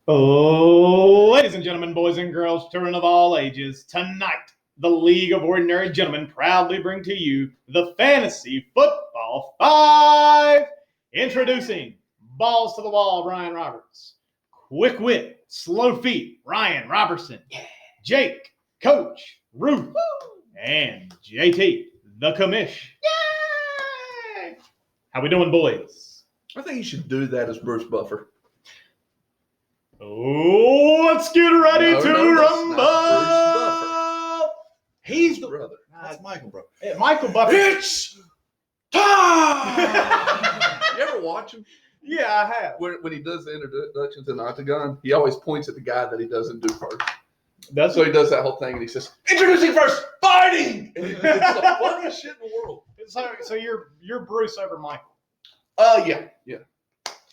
Oh, ladies and gentlemen, boys and girls, children of all ages, tonight, the League of Ordinary Gentlemen proudly bring to you the Fantasy Football 5. Introducing Balls to the Wall, Ryan Roberts. Quick Wit, Slow Feet, Ryan Robertson. Jake, Coach, Ruth, and JT, the Commish. Yay! How we doing, boys? I think you should do that as Bruce Buffer. Oh, let's get ready to rumble. He's the brother. That's Michael, bro. Yeah, Michael Buffer. It's time! You ever watch him? Yeah, I have. When he does the introduction to the octagon, he always points at the guy that he doesn't do first. So he does that whole thing and he says, "Introducing first, fighting!" And it's the funniest shit in the world. So you're Bruce over Michael. Yeah.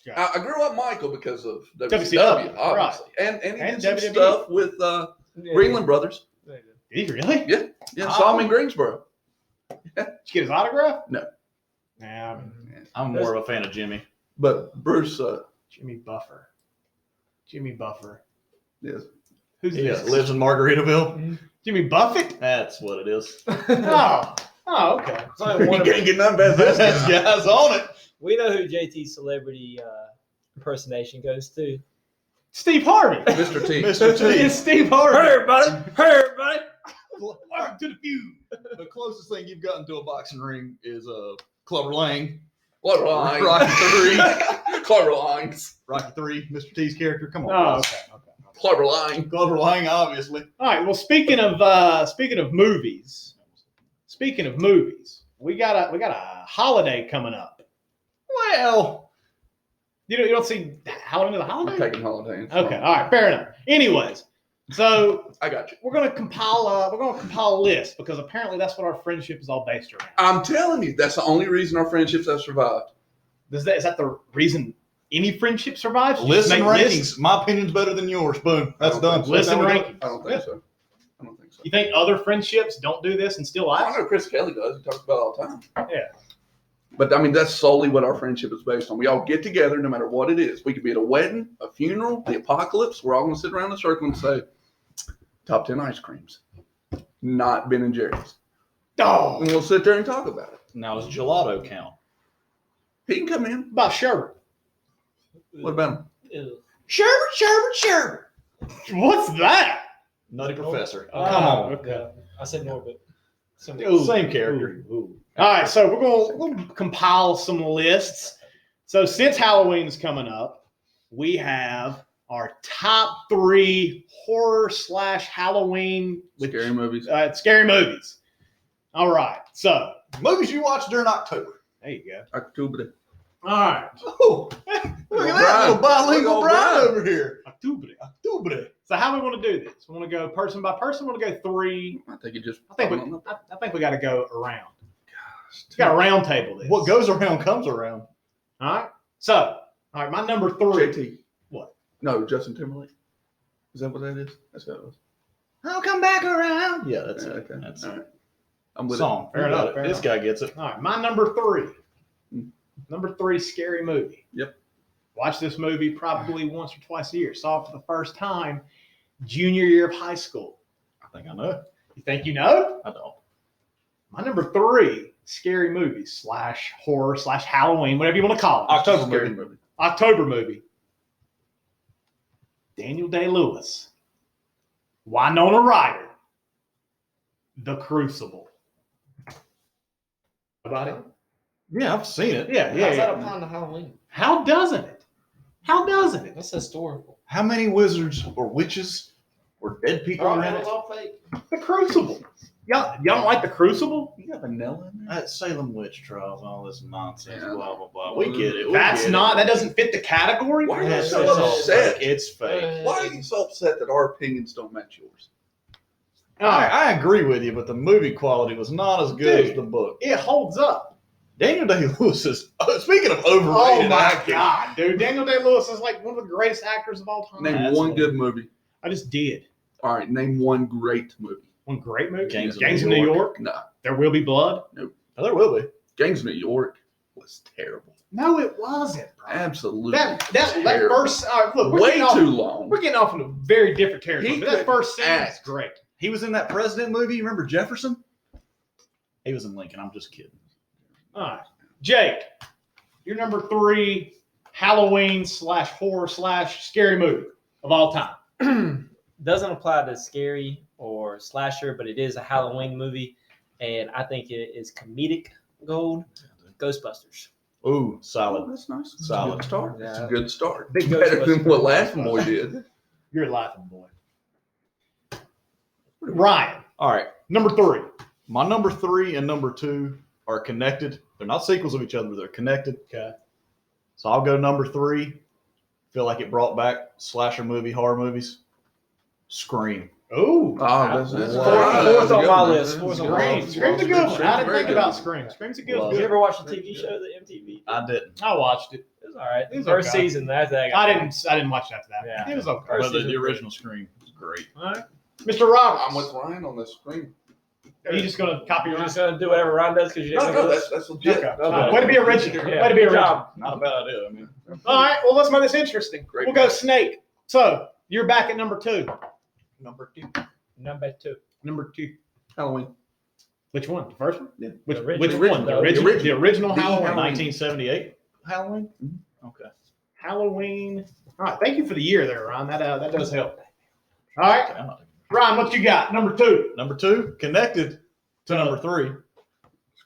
Okay. I grew up Michael because of WCW, obviously. Right. And he did some WWE. stuff with Greenland Brothers. Did he really? Yeah, saw him in Greensboro. Did you get his autograph? No. Nah, I'm more of a fan of Jimmy. But Bruce... Jimmy Buffer. Yes. Who's He this? lives in Margaritaville. Jimmy Buffett? That's what it is. Oh, okay. You can't get none better than this guy's on it. We know who JT's celebrity impersonation goes to. Steve Harvey. Mr. T. Mr. T. It's Steve Harvey. Hey, everybody. Welcome to the feud. The closest thing you've gotten to a boxing ring is Clubber Lang. Clubber Lang. Rocky 3. Clubber Lang. Rocky 3, Mr. T's character. Come on. Oh, guys. okay. Clubber Lang. Clubber Lang, obviously. All right. Well, speaking of movies, we got a holiday coming up. Well, You don't see Halloween of the I'm holiday? taking holiday. Okay. All right. Fair enough. Anyways, so I got you. we're gonna compile a list because apparently that's what our friendship is all based around. I'm telling you, that's the only reason our friendships have survived. Is that the reason any friendship survives? You just listen make rankings. lists? My opinion's better than yours. Boom. That's I don't done. think so. Listen That's how we do it. rankings. I don't think so. You think other friendships don't do this and still I last? know Chris Kelly does. He talks about it all the time. Yeah. But, I mean, that's solely what our friendship is based on. We all get together no matter what it is. We could be at a wedding, a funeral, the apocalypse. We're all going to sit around in a circle and say, top 10 ice creams. Not Ben and Jerry's. Oh, And we'll sit there and talk about it. Now, does gelato count? He can come in. about sherbet. What about him? Ew. Sherbet. What's that? Nutty Professor. Oh, Come on. Okay. I said Norbit. Ooh. Same character. Ooh. All right, so we'll compile some lists. So since Halloween is coming up, we have our top 3 horror / Halloween Scary movies. scary movies. All right, so Movies you watched during October. there you go. October. All right, Oh, look at that little bilingual Look at Brian Brian. over here. October. October. So how we want to do this? We want to go person by person. We want to go 3. I think it just. I think we got to go around. We got a round table this. What goes around comes around. All right. So, all right, my number 3. JT. What? No, Justin Timberlake. Is that what that is? That's what it was. I'll come back around. Yeah, that's Yeah, it. okay. That's All it. right. I'm with Song. Fair You got enough, it. fair This enough. guy gets it. All right, my number 3. Hmm. Number 3 scary movie. Yep. Watch this movie probably once or twice a year. Saw it for the first time junior year of high school. I think I know. You think you know? I don't. My number 3 scary movie / horror / Halloween, whatever you want to call it. October Scary movie. movie. October movie. Daniel Day-Lewis. Winona Ryder. The Crucible. About it? Yeah, I've seen it. Yeah, How's yeah, that yeah. applying to Halloween? How doesn't it? How doesn't it? That's historical. How many wizards or witches or dead people Oh, are in that it? was all fake. The Crucible. Y'all don't like the Crucible? You got vanilla in there? That Salem witch trials and all this nonsense, Yeah. blah, blah, blah. We get it. That doesn't fit the category? Why are you That's so all upset? fake. It's fake. Why are you so upset that our opinions don't match yours? I agree with you, but the movie quality was not as good Dude. as the book. It holds up. Daniel Day-Lewis is, speaking of Oh overrated my acting, God, dude. Daniel Day-Lewis is like one of the greatest actors of all time. Name That's one what- good movie. I just did. All right, name one great movie. One great movie. Gangs of New New York. No. There Will Be Blood. oh, there will be. Gangs of New York was terrible. No, it wasn't, bro. Absolutely. That terrible. first look, way too long. We're getting off in a very different territory. He But that couldn't first scene is act. great. He was in that president movie. You remember Jefferson? He was in Lincoln. I'm just kidding. All right, Jake, your number 3 Halloween / horror / scary movie of all time. Doesn't apply to scary or slasher, but it is a Halloween movie, and I think it is comedic gold. Ghostbusters. Ooh, Oh, solid. that's nice. That's Solid. a good start. That's a Yeah. good start. Big Better than Ghostbusters. what Laughing Boy did. You're a laughing boy. Ryan, All right. number 3. My number 3 and number 2 are connected. They're not sequels of each other, but they're connected. Okay. So I'll go number 3. Feel like it brought back slasher movie, horror movies. Scream. Oh, That's Fourth a on good my one. list. Fourth on my Scream. list. Scream's a good one. I didn't Very think good. about Scream. Scream's a good Love one. Did you ever watch the TV show, the MTV? I didn't. I watched it. It was all right. It was First okay. season. That's that. I didn't watch after that. Yeah. It was okay. First But the season. original Scream was great. All right. Mr. Roberts, I'm with Ryan on this screen. are you just going to copy You're your just gonna do whatever Ron does because you didn't know this? That's legit. Okay. All right. Way to be original. Yeah. Way to be Good original. job. Not a bad idea. I mean, All right. Well, let's make this interesting. Great We'll go pick. Snake. So you're back at number 2. number 2. Number 2. Number 2. Halloween. Which one? The first one? Yeah. Which, The which original. one? The The original. original. The original The Halloween. Halloween. 1978 Halloween? Okay. Halloween. All right. Thank you for the year there, Ron. That does help. All right. Okay, I'm not- Ron, what you got? Number 2. Number 2, connected to number 3.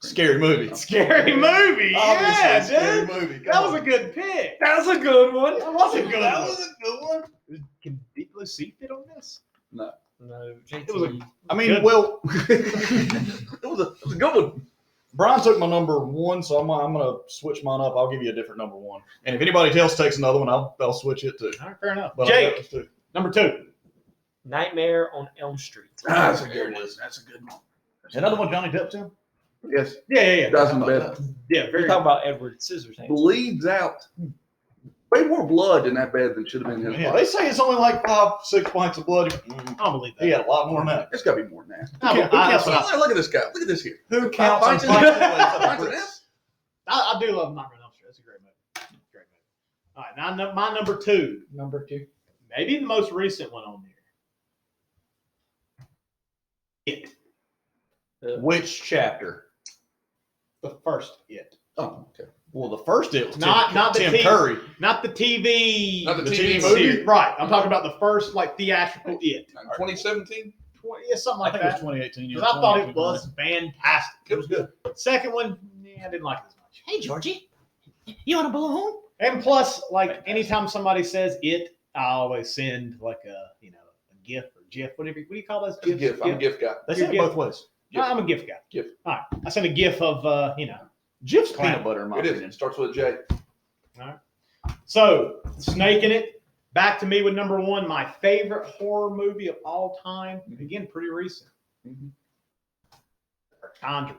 Scary movie. Scary movie. Yeah, Obviously, scary dude. movie. That was a good pick. That was a good one. That was a good That one. was a good one. Can Deep Blue Sea fit on this? No. No, JT. It was a- I mean, Good. well, It was a good one. Brian took my number 1, so I'm going to switch mine up. I'll give you a different number 1. And if anybody else takes another one, I'll switch it too. All right, fair enough. But Jake, those two. number 2. Nightmare on Elm Street. That's a good one. That's a good one. Another one Johnny Depp's in? Yes. Yeah. Doesn't How bed. about that? Yeah, We're very talking about Edward Scissorhands. Bleeds out. Way more blood in that bed than should have been his Yeah, body. they say it's only like 5-6 pints of blood. I don't believe that. He had a lot more than that. It's got to be more than that. I, counts I, Look at this guy. Look at this here. Who counts Pints on of- pints pints of of this? this? I do love Nightmare on Elm Street. That's a great movie. Great movie. All right, now my number 2. Number 2. Maybe the most recent one on there. It. Which chapter? The first It. Oh, okay. Well, the first it was Not the Tim TV. Curry. Not the TV. Not the The TV TV movie. movie? Right. I'm talking about the first theatrical It. 2017. Yeah, something I like think it was that. 2018. Yeah, Because I thought it 2018. was fantastic. It was good. Second one, I didn't like it as much. Hey, Georgie. You want a balloon? And plus, anytime somebody says it, I always send a GIF or GIF, whatever. What do you call those? It's a gift. I'm a gift guy. They You're say it both ways. I'm a GIF guy. GIF. All right. I send a GIF of Jif's Clown. peanut butter, in my It is. opinion. It starts with a J. So, Snake in it. Back to me with number 1, my favorite horror movie of all time. Again, pretty recent. Mhm. Conjuring.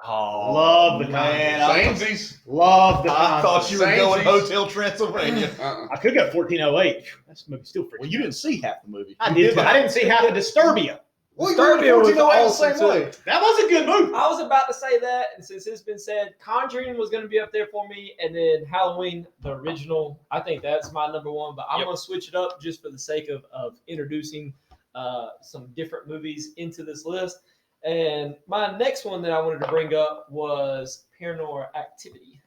Oh, Love the man. Samesies. Love the I thought you were going Samesies. Hotel Transylvania. I could go 1408. That movie still freaking. Well, you didn't see half the movie. I did, but I didn't see half of Disturbia. Well, Disturbia was awesome, the same way. That was a good movie. I was about to say that, and since it's been said, Conjuring was going to be up there for me, and then Halloween, the original, I think that's my number 1, but I'm going to switch it up just for the sake of introducing some different movies into this list. And my next one that I wanted to bring up was Paranormal Activity.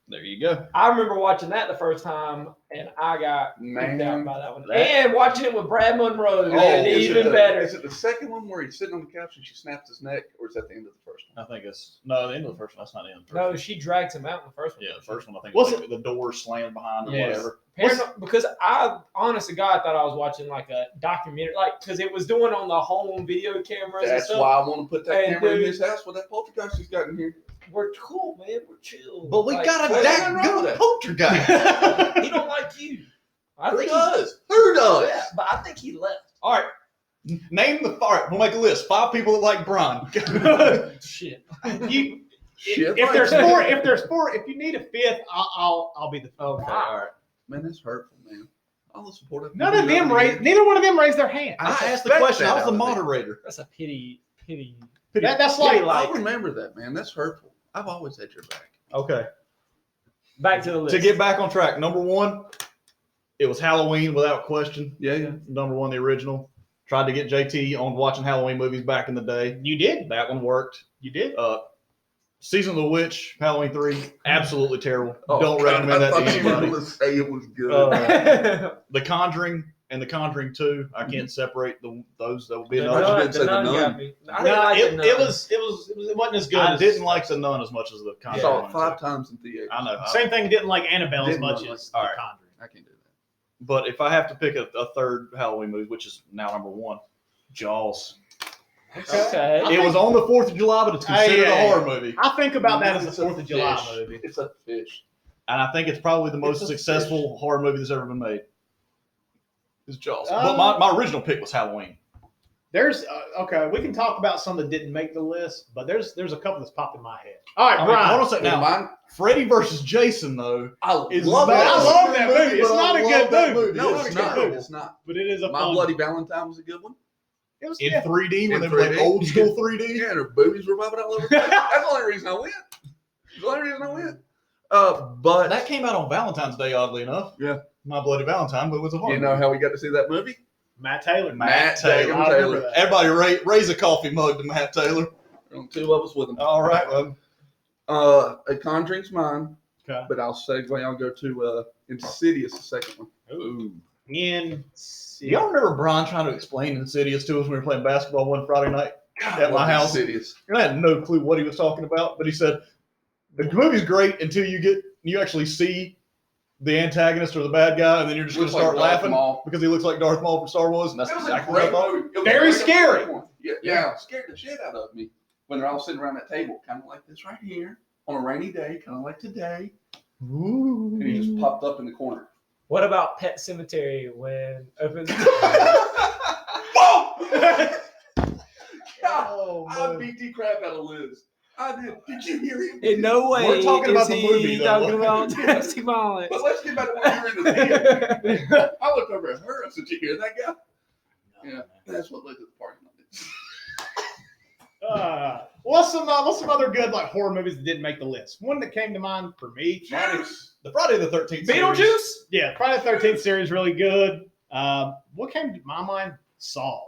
There you go. I remember watching that the first time, and I got freaked out Man. by that one. That- And watching it with Brad Monroe, Oh, man, is it even the- better. Is it the second one where he's sitting on the couch and she snaps his neck, or is that the end of the first one? I think it's the end of the first one. That's not the end of the first No, one. she drags him out in the first one. Yeah, the first one, I think, Was was the door slammed behind or Yes. whatever. Because I, honest to God, thought I was watching like a documentary, because it was doing on the home video cameras and That's stuff. why I want to put that Hey, camera in dude. his house with that poltergeist he's got in here. We're cool, man. We're chill. But we Like, got a what- that what's wrong with good that? poltergeist. He don't like you. I Who think does? Who does? Yeah, but I think he left. All right. Name the all right, we'll make a list. 5 people that like Brian. Shit. You, Shit. if there's 4, if you need a 5th, I'll be the 5th. Okay, all right. Man, that's hurtful, man. All the support. Neither one of them raised their hand. I asked the expect question. that I was the out of them. moderator. That's a pity. That's like I'll remember that, man. That's hurtful. I've always had your back. Okay. Back to the list. To get back on track, number one, it was Halloween without question. Yeah. Number one, the original. Tried to get JT on watching Halloween movies back in the day. You did. That one worked. You did. Season of the Witch, Halloween 3, absolutely terrible. Oh, Don't recommend that to I thought you were anybody. going to say it was good. The Conjuring and The Conjuring 2, I can't separate those. That will be The another. Nun- one. didn't say The Nun. got me. I No, didn't like the Nun. it wasn't as good. I as, didn't like The Nun as much as The I Conjuring. saw it 1 5 and 2. times in theater. I know. Same thing. Didn't like Annabelle as Didn't much like- as all The right. Conjuring. I can't do that. But if I have to pick a third Halloween movie, which is now number one, Jaws. Okay. It was on the 4th of July, but it's considered Hey. a horror movie. I think about that as It's the a 4th of July fish. movie. It's a fish. And I think it's probably the most It's a successful horror movie that's ever been made. Is Jaws. Uh, But my original pick was Halloween. There's okay. We can talk about some that didn't make the list, but there's a couple that's popped in my head. All right, I mean, Brian. hold on a second. Now, Now, mine, Freddy versus Jason, though, I is love not- that. I love that movie. It's but not I a love good that movie. No, It's it's not a not. good movie. It's not. But it is a My fun. Bloody Valentine was a good one. It was in yeah. 3D, when In they were like 3D. old school 3D. Yeah, and her boobies were bobbing all over. That's the only reason I went. That's the only reason I went. But That came out on Valentine's Day, oddly enough. Yeah. My Bloody Valentine, but it was a horror you know movie. how we got to see that movie? Matt Taylor. Matt Taylor. I remember that. Everybody raise a coffee mug to Matt Taylor. Two of us with him. All right, well, A Conjuring's mine, Okay. but I'll segue. I'll go to Insidious, the second one. Ooh. In y'all remember Brian trying to explain Insidious to us when we were playing basketball one Friday night God, at I my love house? Insidious. And I had no clue what he was talking about, but he said the movie's great until you actually see the antagonist or the bad guy, and then you're just going to Looks like start Darth laughing Maul. because he looks like Darth Maul from Star Wars, and that's It was exactly a what I great thought. movie. It was Very a great scary. one. Yeah, it scared the shit out of me when they're all sitting around that table, kind of like this right here, on a rainy day, kind of like today. And he just popped up in the corner. What about Pet Cemetery when opens? Oh, I man. beat the crap out of Liz. I did. Did you hear him? In no way We're talking about is the he movie, though. talking about domestic violence. But let's get back to when you were in the theater. I looked over at her. I said, "Did you hear that guy?" Yeah, that's what led to the parking lot. what's some other good like horror movies that didn't make the list? One that came to mind for me. The Friday the 13th Beetlejuice? Yeah, Friday the 13th series really good. What came to my mind? Saw.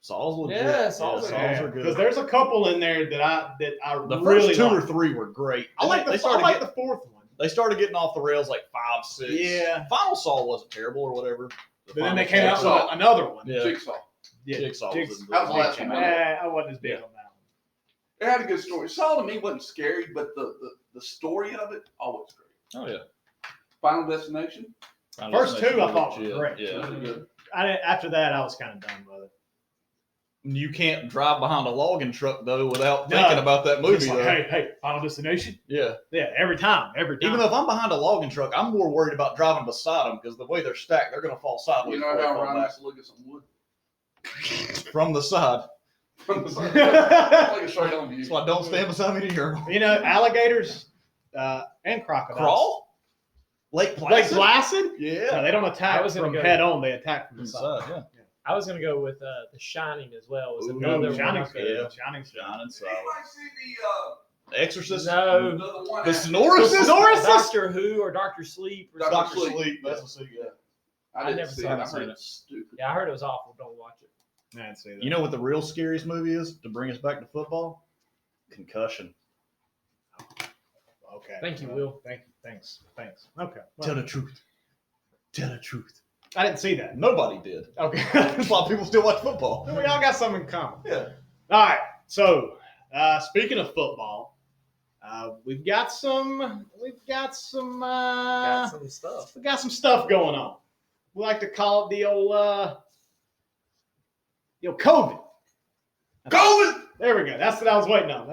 Saw's legit. Yeah, Saws are are Because good. there's a couple in there that I The really first two or like. three were great. I like They the started the fourth one. They started getting off the rails like 5, 6. Yeah. Final Saw wasn't terrible or whatever. But then they Final came out Saw- with another one. Yeah. Jigsaw. Yeah. Jigsaw. Jigs- Was That was the last one. I wasn't as big on that one. It had a good story. Saw to me wasn't scary, but the story of it always great. Oh yeah. Final Destination. First two I thought were great. Yeah. Really good. After that, I was kind of done with it. You can't drive behind a logging truck though without No. thinking about that movie. It's like, though. hey, Final Destination. Yeah. Yeah, every time. Even though if I'm behind a logging truck, I'm more worried about driving beside them because the way they're stacked, they're going to fall sideways. You know before they how fall Ryan back. used to look at some wood From the side. from the side. Like a straight on view. That's why don't stand beside me to hear them. you know, alligators and crocodiles. Crawl? Lake Placid? Like Placid? Yeah. No, they don't attack I was gonna from go- head on. They attack from the Inside, side. yeah. I was gonna go with The Shining as well. Was Ooh, another one. Shining's I could- good. Yeah. Shining's good. Shining Did solid. anybody see The Exorcist? No. the one The after- Sonorous? Doctor Who or Doctor Sleep or Dr. Dr. something. Sleep. That's what yeah. I didn't never see saw it. I it. heard it's stupid. Yeah, I heard it was awful. Don't watch it. I didn't see that. You know what the real scariest movie is to bring us back to football? Concussion. Okay. Thank you, Will. Thanks. Okay. Tell the truth. Tell the truth. I didn't see that. Nobody did. Okay. That's why people still watch football. we all got something in common. Yeah. All right. So, speaking of football, we've got some Got some stuff. we got some stuff going on. We like to call it the old COVID. COVID! There we go. That's what I was waiting on.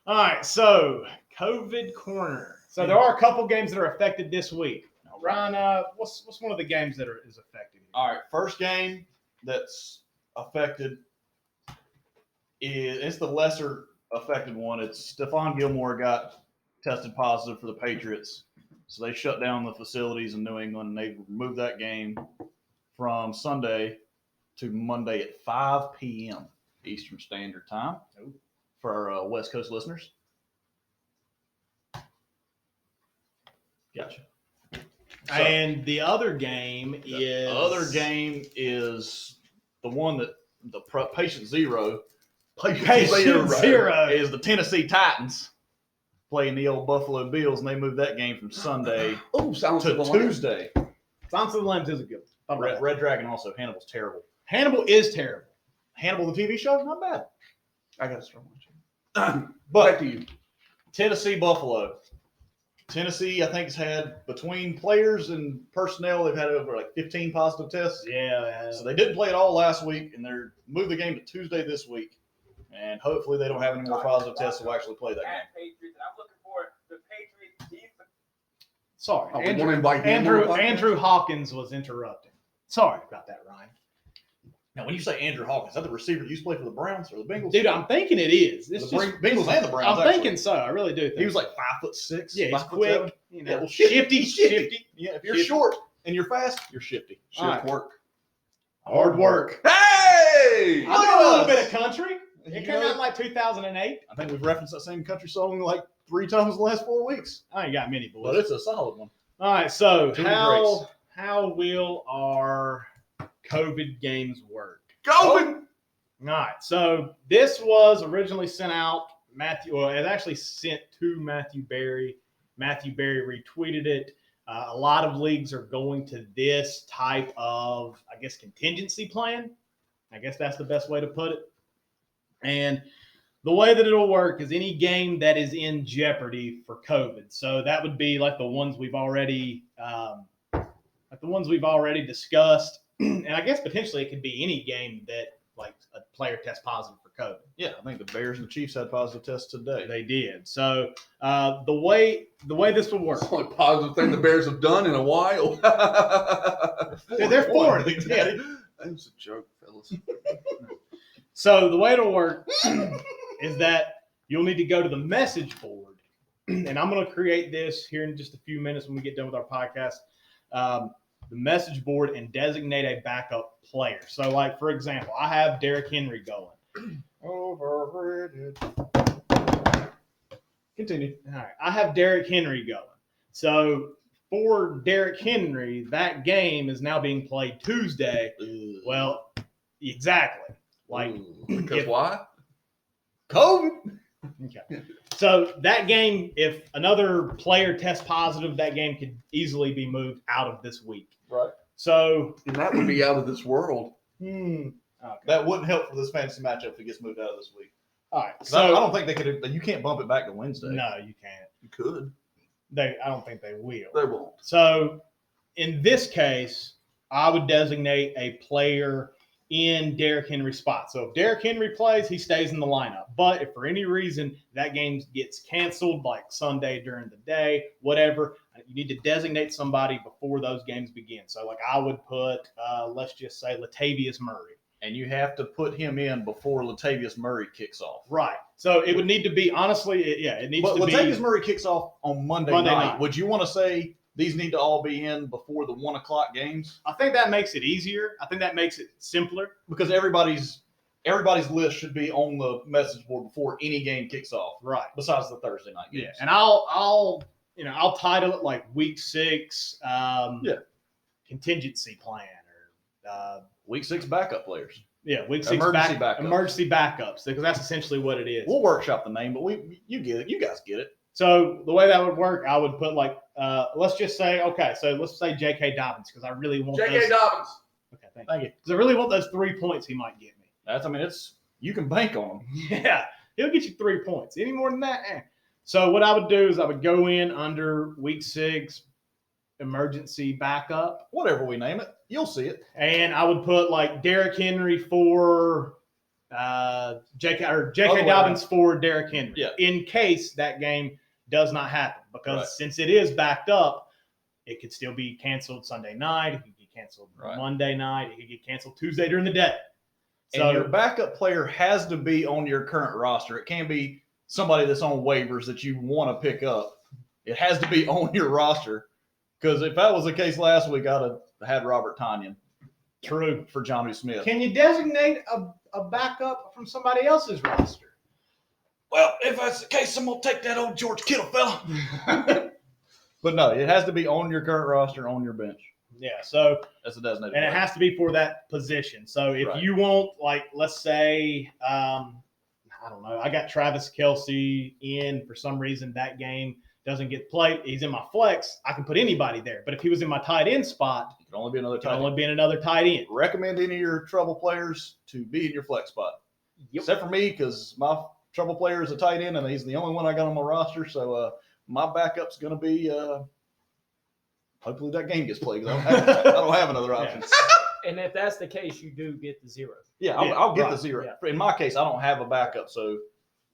All right. So, COVID corner. So there are a couple games that are affected this week. Now, Ryan, what's one of the games that is affected? All right. First game that's affected it's the lesser affected one. It's Stephon Gilmore got tested positive for the Patriots. So they shut down the facilities in New England and they moved that game from Sunday to Monday at 5 p.m. Eastern Standard Time for our West Coast listeners. Gotcha. And the other game is the one that the patient zero. Patient Zero is the Tennessee Titans playing the old Buffalo Bills, and they moved that game from Sunday to Tuesday. Silence of the Lambs is a good one. Red Dragon also. Hannibal's terrible. Hannibal is terrible. Hannibal, the TV show, not bad. I got to start watching. But Back to you. Tennessee, Buffalo. Tennessee, I think, has had, between players and personnel, they've had over like 15 positive tests. Yeah. So they didn't play it all last week, and they're moved the game to Tuesday this week. And hopefully they don't have any more positive tests to actually play that game. Patriots, I'm looking for the Patriots defense. Sorry. Oh, we want to invite him on the podcast? Andrew Hawkins was interrupting. Sorry about that, Ryan. Now, when you say Andrew Hawkins, is that the receiver that used to play for the Browns or the Bengals? Dude, I'm thinking it is. The Bengals and the Browns. I'm thinking so. I really do. He was like 5'6". Yeah, he's 5'7". quick. You know, Yeah, well, shifty. Yeah, if you're Shifty. short and you're fast, you're shifty. All right. Work. Hard work. Hey! I know a little bit of country. You It came know, out in like 2008. I think we've referenced that same country song like 3 times in the last 4 weeks. I ain't got many boys. But it's a solid one. All right, so To the grace. how will our COVID games work? Going! All right, so this was originally sent out. It was actually sent to Matthew Berry. Matthew Berry retweeted it. A lot of leagues are going to this type of, I guess, contingency plan. I guess that's the best way to put it. And the way that it'll work is any game that is in jeopardy for COVID. So that would be like the ones we've already, discussed. And I guess potentially it could be any game that like a player tests positive for COVID. Yeah, I think the Bears and the Chiefs had positive tests today. They did. So the way this will work. That's the only positive thing the Bears have done in a while. They're four. Yeah. That was a joke, fellas. So the way it'll work is that you'll need to go to the message board, and I'm going to create this here in just a few minutes when we get done with our podcast. The message board and designate a backup player. So, like for example, I have Derrick Henry going. Overrated. Continue. All right, I have Derrick Henry going. So for Derrick Henry, that game is now being played Tuesday. Well, exactly. Like, Because why? COVID. Okay. So that game, if another player tests positive, that game could easily be moved out of this week. Right. So And that would be out of this world. okay. That wouldn't help for this fantasy matchup if it gets moved out of this week. All right. So I So don't think they could. You can't bump it back to Wednesday. no, you can't. You could. I don't think they will. They won't. So in this case, I would designate a player in Derrick Henry's spot. So if Derrick Henry plays, he stays in the lineup. But if for any reason that game gets canceled, like Sunday during the day, whatever, you need to designate somebody before those games begin. So like I would put, let's just say Latavius Murray. And you have to put him in before Latavius Murray kicks off. Right. So it would need to be, honestly, it needs But to be. Latavius Murray kicks off on Monday Monday night. night. Would you want to say these need to all be in before the 1 o'clock games? I think that makes it easier. I think that makes it simpler. Because everybody's list should be on the message board before any game kicks off. Right. Besides the Thursday night games. Yeah. And I'll title it like Week 6 contingency plan or Week 6 backup players. Week 6 Backups. emergency backups, because that's essentially what it is. We'll workshop the name, but you get it. You guys get it. So the way that would work, I would put like let's just say let's say J.K. Dobbins, because I really want J.K. Dobbins. Okay, Thank you. because I really want those 3 points he might get me. You can bank on them. Yeah, he'll get you 3 points. Any more than that, So what I would do is I would go in under Week 6 emergency backup, Whatever we name it, you'll see it. and I would put like Derrick Henry for J.K. Other way Dobbins for Derrick Henry, Yeah. in case that game does not happen. Because Right. since it is backed up, it could still be canceled Sunday night. It could get canceled Right. Monday night. It could get canceled Tuesday during the day. And your backup player has to be on your current roster. It can't be somebody that's on waivers that you want to pick up. It has to be on your roster. Because if that was the case last week, I'd have had Robert Tonyan. True. For Jonnu Smith. Can you designate a backup from somebody else's roster? Well, if that's the case, I'm going to take that old George Kittle fella. But no, it has to be on your current roster, on your bench. Yeah, so That's a designated and it player. has to be for that position. So if Right. you want, like, let's say, I don't know, I got Travis Kelce in for some reason that game doesn't get played. He's in my flex. I can put anybody there. But if he was in my tight end spot, It can only be another it can tight only end. be in another tight end. Recommend any of your trouble players to be in your flex spot. Yep. Except for me, because my trouble player is a tight end, and he's the only one I got on my roster. So my backup's going to be hopefully that game gets played. 'Cause I don't have another option. And if that's the case, you do get the 0. Yeah, Yeah, I'll get right, the 0. yeah. In my case, I don't have a backup, so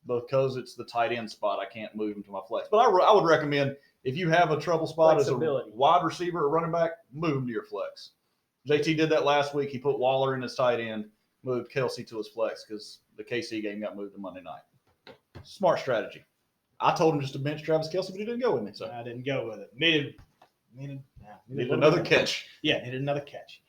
because it's the tight end spot, I can't move him to my flex. But I would recommend if you have a trouble spot as a Flexibility. wide receiver or running back, move him to your flex. JT did that last week. He put Waller in his tight end, moved Kelsey to his flex because the KC game got moved to Monday night. Smart strategy. I told him just to bench Travis Kelsey, but he didn't go with me. So I didn't go with it. Needed another catch. Yeah, needed another catch.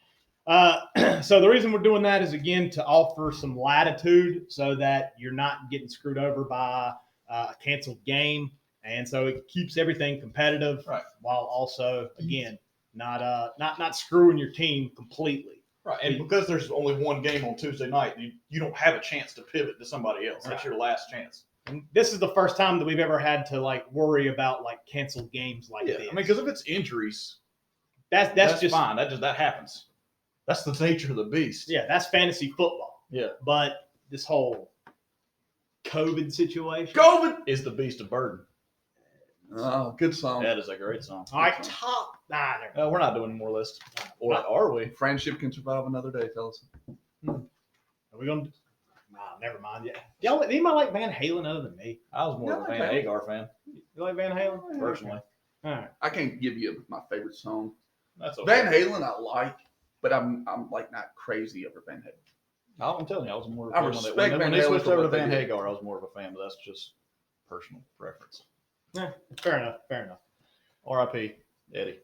So the reason we're doing that is, again, to offer some latitude so that you're not getting screwed over by a canceled game. And so it keeps everything competitive, Right. while also, again, not screwing your team completely. Right, and because there's only one game on Tuesday night, you don't have a chance to pivot to somebody else. That's Right. your last chance. And this is the first time that we've ever had to, like, worry about, like, canceled games like Yeah, this. I mean, because if it's injuries, that's just fine. That happens. That's the nature of the beast. Yeah, that's fantasy football. Yeah. But this whole COVID situation. COVID is the beast of burden. Oh, good song. That is a great song. All right, top nine. We're not doing more lists. Or are we? Friendship can survive another day, fellas. Are we gonna? Nah, never mind. Yeah, anybody like Van Halen other than me? I was more No, of a I Van don't. Hagar fan, You like Van Halen? personally. All right. I can't give you my favorite song. That's okay. Van Halen I like, but I'm like not crazy over Van Halen. I'm telling you, I was more of a I fan respect when Van they Halen switched for over to what they Van did. Hagar, I was more of a fan, but that's just personal preference. Yeah, fair enough. Fair enough. R.I.P. Eddie.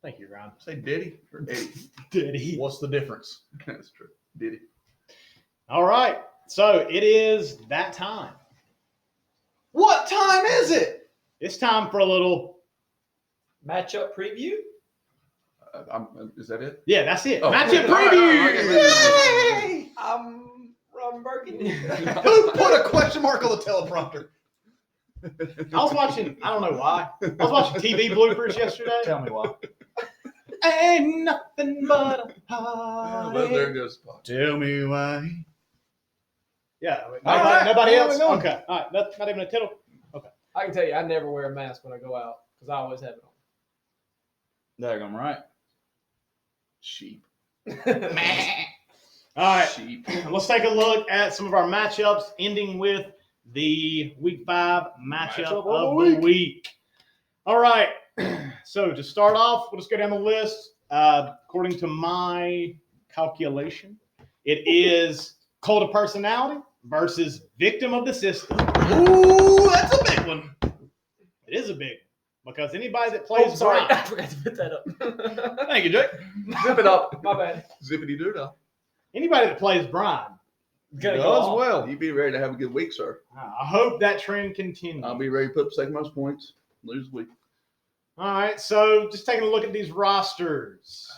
Thank you, Ron. Say Diddy or Eddie. Diddy. What's the difference? That's true. Diddy. All right. So it is that time. What time is it? It's time for a little. Matchup preview? Is that it? Yeah, that's it. Oh. Matchup All right, preview. okay. I'm Ron Burgundy. Who put a question mark on the teleprompter? I was watching. I don't know why. I was watching TV bloopers yesterday. Tell me why. Ain't nothing but a Well, there heartache. goes the podcast. Tell me why. Yeah. All right, Nobody where else? we going? Okay. All right. Not even a tittle. I can tell you, I never wear a mask when I go out because I always have it There I'm right. Sheep. on. All right. Sheep. Let's take a look at some of our matchups, ending with the Week 5 matchup of the week. All right. So to start off, we'll just go down the list. According to my calculation, it is cult of personality versus victim of the system. Ooh, that's a big one. It is a big one because anybody that Oh, plays sorry. I Brian, forgot to put that up. Thank you, Jake. Zip it up. My bad. Zippity doo dah. anybody that plays Brian, Gonna go Does off. well. You be ready to have a good week, sir. I hope that trend continues. I'll be ready to put up second most points. Lose the week. All right, so just taking a look at these rosters.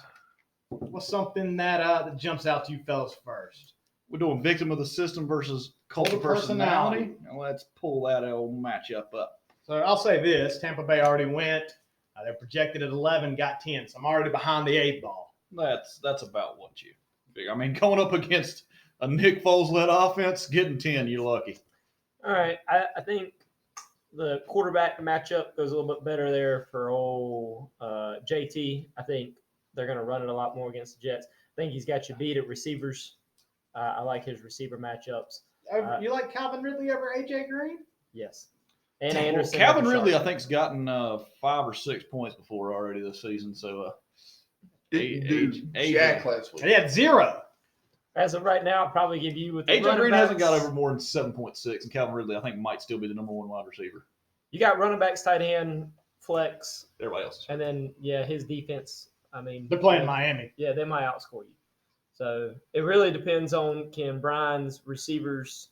What's something that jumps out to you fellas first? We're doing victim of the system versus cult of personality. Now let's pull that old matchup up. So I'll say this: Tampa Bay already went. They're projected at 11, got 10. So I'm already behind the 8 ball. That's about what you figure. I mean, going up against a Nick Foles-led offense, getting 10, you're lucky. All right. I think the quarterback matchup goes a little bit better there for old JT. I think they're going to run it a lot more against the Jets. I think he's got you beat at receivers. I like his receiver matchups. You like Calvin Ridley over AJ Green? Yes. And Well, Anderson. Calvin over Ridley, I Sharp. think, has gotten 5 or 6 points before already this season. So, Didn't do AJ Jack last week. He had 0. As of right now, I'll probably give you with the AJ running Green hasn't backs- got over more than 7.6, and Calvin Ridley, I think, might still be the number 1 wide receiver. You got running backs, tight end, flex, Everybody else. and then his defense. I mean, They're playing Miami. Yeah, they might outscore you. So it really depends on can Brian's receivers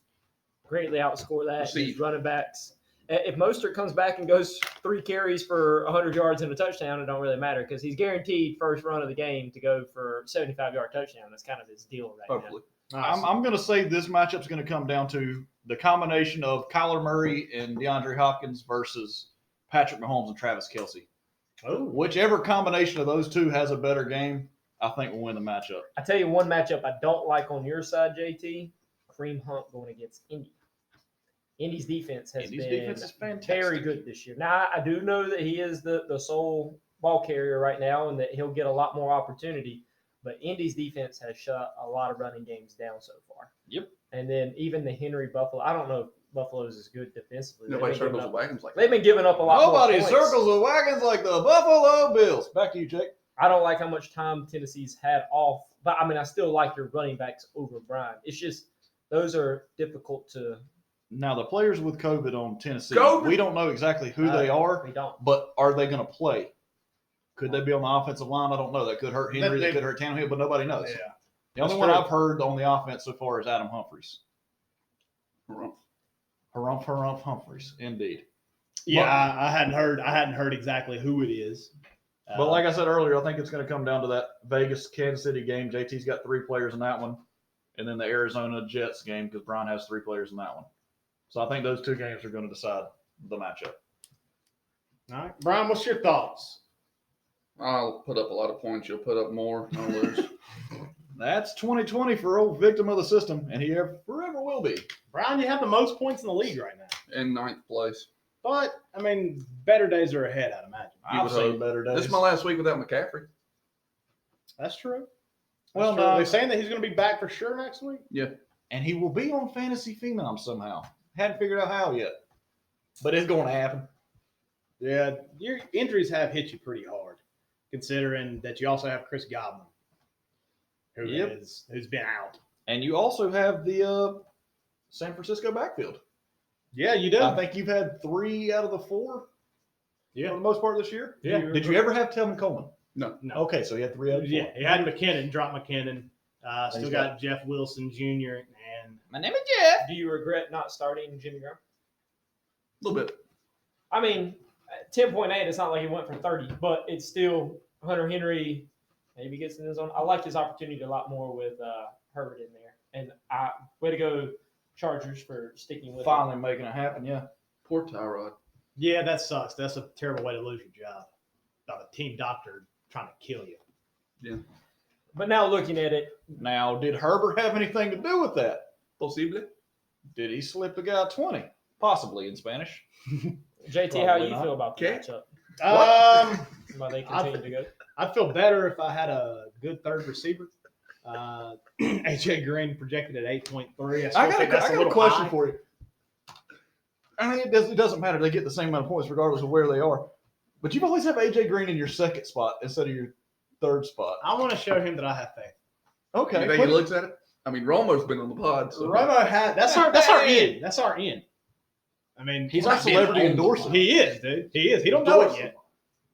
greatly outscore that, his Receive. running backs. If Mostert comes back and goes 3 carries for 100 yards and a touchdown, it don't really matter because he's guaranteed first run of the game to go for 75-yard touchdown. That's kind of his deal right Hopefully. I'm going to say this matchup's going to come down to the combination of Kyler Murray and DeAndre Hopkins versus Patrick Mahomes and Travis Kelce. Oh, Whichever combination of those two has a better game, I think will win the matchup. I tell you one matchup I don't like on your side, JT. Kareem Hunt going against Indy. Indy's defense has Indy's been defense is fantastic. very good this year. Now, I do know that he is the sole ball carrier right now and that he'll get a lot more opportunity, but Indy's defense has shut a lot of running games down so far. Yep. And then even the Henry Buffalo, I don't know if Buffalo's is good defensively. Nobody circles the wagons like They've that. been giving up a lot more Nobody points. circles the wagons like the Buffalo Bills. Back to you, Jake. I don't like how much time Tennessee's had off, but I mean, I still like your running backs over Brian. It's just those are difficult to. Now, the players with COVID on Tennessee, COVID? we don't know exactly who they are, We don't. but are they going to play? Could they be on the offensive line? I don't know. That could hurt Henry. They- That could hurt Tannehill, but nobody knows. yeah. The only That's one true. I've heard on the offense so far is Adam Humphries. Harumph Humphries, indeed. Yeah, I hadn't heard exactly who it is. But like I said earlier, I think it's going to come down to that Vegas-Kansas City game. JT's got 3 players in that one. And then the Arizona-Jets game because Brian has 3 players in that one. So I think those 2 games are going to decide the matchup. all right, Brian, what's your thoughts? I'll put up a lot of points. You'll put up more. I'll lose. That's 2020 for old victim of the system, and he forever will be. Brian, you have the most points in the league right now. In 9th place. But, I mean, better days are ahead, I'd imagine. I've would seen hope. better days. This is my last week without McCaffrey. That's true. Well, That's true. no. They're saying that he's going to be back for sure next week. And he will be on Fantasy Phenoms somehow. Hadn't figured out how yet. But it's going to happen. Yeah, your injuries have hit you pretty hard, considering that you also have Chris Godwin, who's been out. And you also have the San Francisco backfield. Yeah, you do. I think you've had 3 out of the 4 for the most part this year. Yeah. Did you ever have Tevin Coleman? No. Okay, so you had 3 out of the 4. Yeah, he had McKinnon, dropped McKinnon. Still He's got Jeff Wilson Jr. and My name is Jeff. Do you regret not starting Jimmy Graham? A little bit. I mean, 10.8, it's not like he went for 30, but it's still Hunter Henry maybe gets in his own. I like his opportunity a lot more with Herbert in there. And way to go, Chargers, for sticking with Finally making it happen, yeah. Poor Tyrod. yeah, that sucks. That's a terrible way to lose your job. By the team doctor trying to kill you. it. But now looking at it, Now, did Herbert have anything to do with that? Possible. Did he slip a guy 20? Possibly in Spanish. JT, how Probably you not. feel about the Okay. matchup? What? Why they continue to go? I'd feel better if I had a good third receiver. AJ Green projected at 8.3. I got a question for you. I mean, it doesn't matter. They get the same amount of points regardless of where they are. But you've always have AJ Green in your second spot instead of your third spot. I want to show him that I have faith. Okay. You think he looks at it? I mean, Romo's been on the pod. So Romo had that's our in. That's our in. I mean, He's we're our not being celebrity old. endorser. He is, dude. He is. He don't know it Endorser. yet,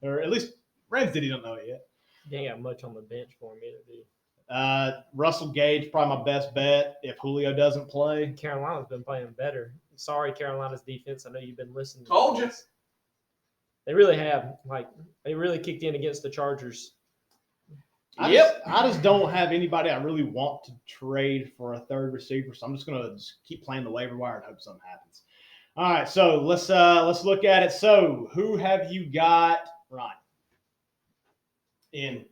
or at least Rams did. He don't know it yet. He ain't got much on the bench for him either, dude. Russell Gage probably my best bet if Julio doesn't play. Carolina's been playing better. Sorry, Carolina's defense. I know you've been listening. Told you. They really have. They really kicked in against the Chargers. I just don't have anybody I really want to trade for a third receiver, so I'm just gonna keep playing the waiver wire and hope something happens. All right, so let's look at it. So who have you got, Ryan? In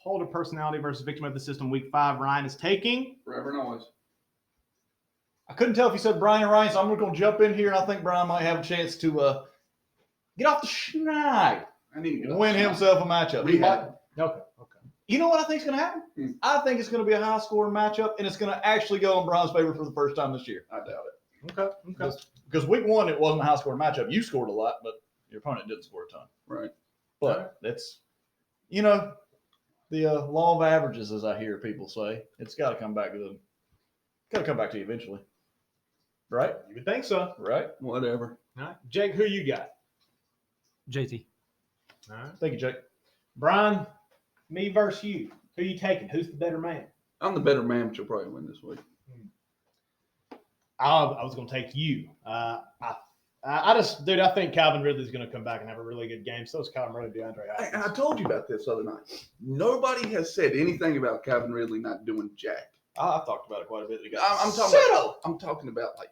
cult of personality versus victim of the system, week 5, Ryan is taking. Forever and always. I couldn't tell if you said Brian or Ryan, so I'm going to jump in here, and I think Brian might have a chance to get off the schneid I need to get and win himself a matchup. We He might- have. Okay. You know what I think is going to happen? Hmm. I think it's going to be a high-scoring matchup, and it's going to actually go in Brian's favor for the first time this year. I doubt it. Okay. Because week 1, it wasn't a high-scoring matchup. You scored a lot, but your opponent didn't score a ton. Right. But that's, the law of averages, as I hear people say. It's got to come back to them. Got to come back to you eventually. Right? You would think so. Right? Whatever. All right. Jake, who you got? JT. All right. Thank you, Jake. Brian, me versus you. Who you taking? Who's the better man? I'm the better man, but you'll probably win this week. I was going to take you. Dude, I think Calvin Ridley's going to come back and have a really good game. So is Calvin Ridley, DeAndre I Hopkins. told you about this the other night. Nobody has said anything about Calvin Ridley not doing jack. I've talked about it quite a bit. I'm talking about like,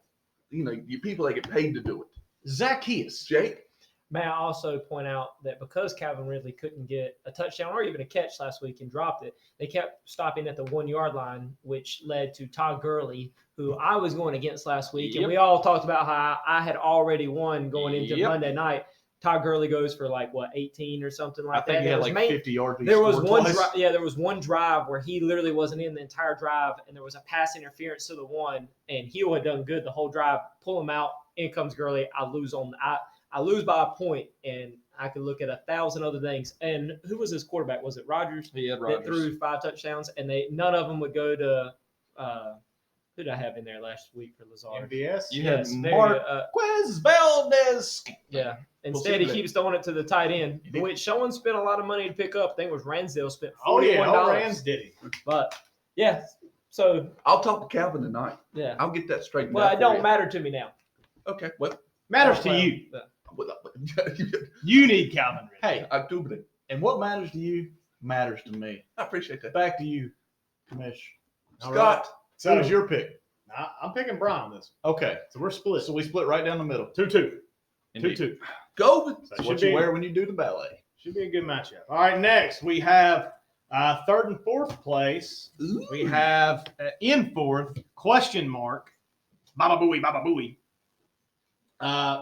you people that get paid to do it. Zacchaeus. Jake, May I also point out that because Calvin Ridley couldn't get a touchdown or even a catch last week and dropped it, they kept stopping at the 1 yard line, which led to Todd Gurley, who I was going against last week. And we all talked about how I had already won going into Monday night. Todd Gurley goes for 18 or something like that. I think he had 50 yards. There was one drive where he literally wasn't in the entire drive, and there was a pass interference to the one, and he would have done good the whole drive. Pull him out, in comes Gurley. I lose by a point, and I could look at 1,000 other things. And who was his quarterback? Was it Rodgers? Yeah, That Rodgers. threw 5 touchdowns, and none of them would go to who did I have in there last week for Lazard? MVS? You Yes, had there you go. Marquez Valdez. Yeah. Instead, he keeps throwing it to the tight end, which someone spent a lot of money to pick up. I think it was Ransdale spent $41. Oh, yeah. Rams did he. But, yeah. So, I'll talk to Calvin tonight. yeah. I'll get that straightened Well, out. it don't matter to me now. Okay, well, Matters to you. I You need Calvin Ridley. Hey, do believe. and what matters to you matters to me. I appreciate that. Back to you, Commish. All Scott, right. So, So who's your pick? I'm picking Brian on this. Okay, So we're split. so we split right down the middle. 2-2. Indeed. 2-2. go with So What you wear when you do the ballet. Should be a good matchup. All right, next we have third and fourth place. Ooh. We have in fourth, question mark, Baba Booey,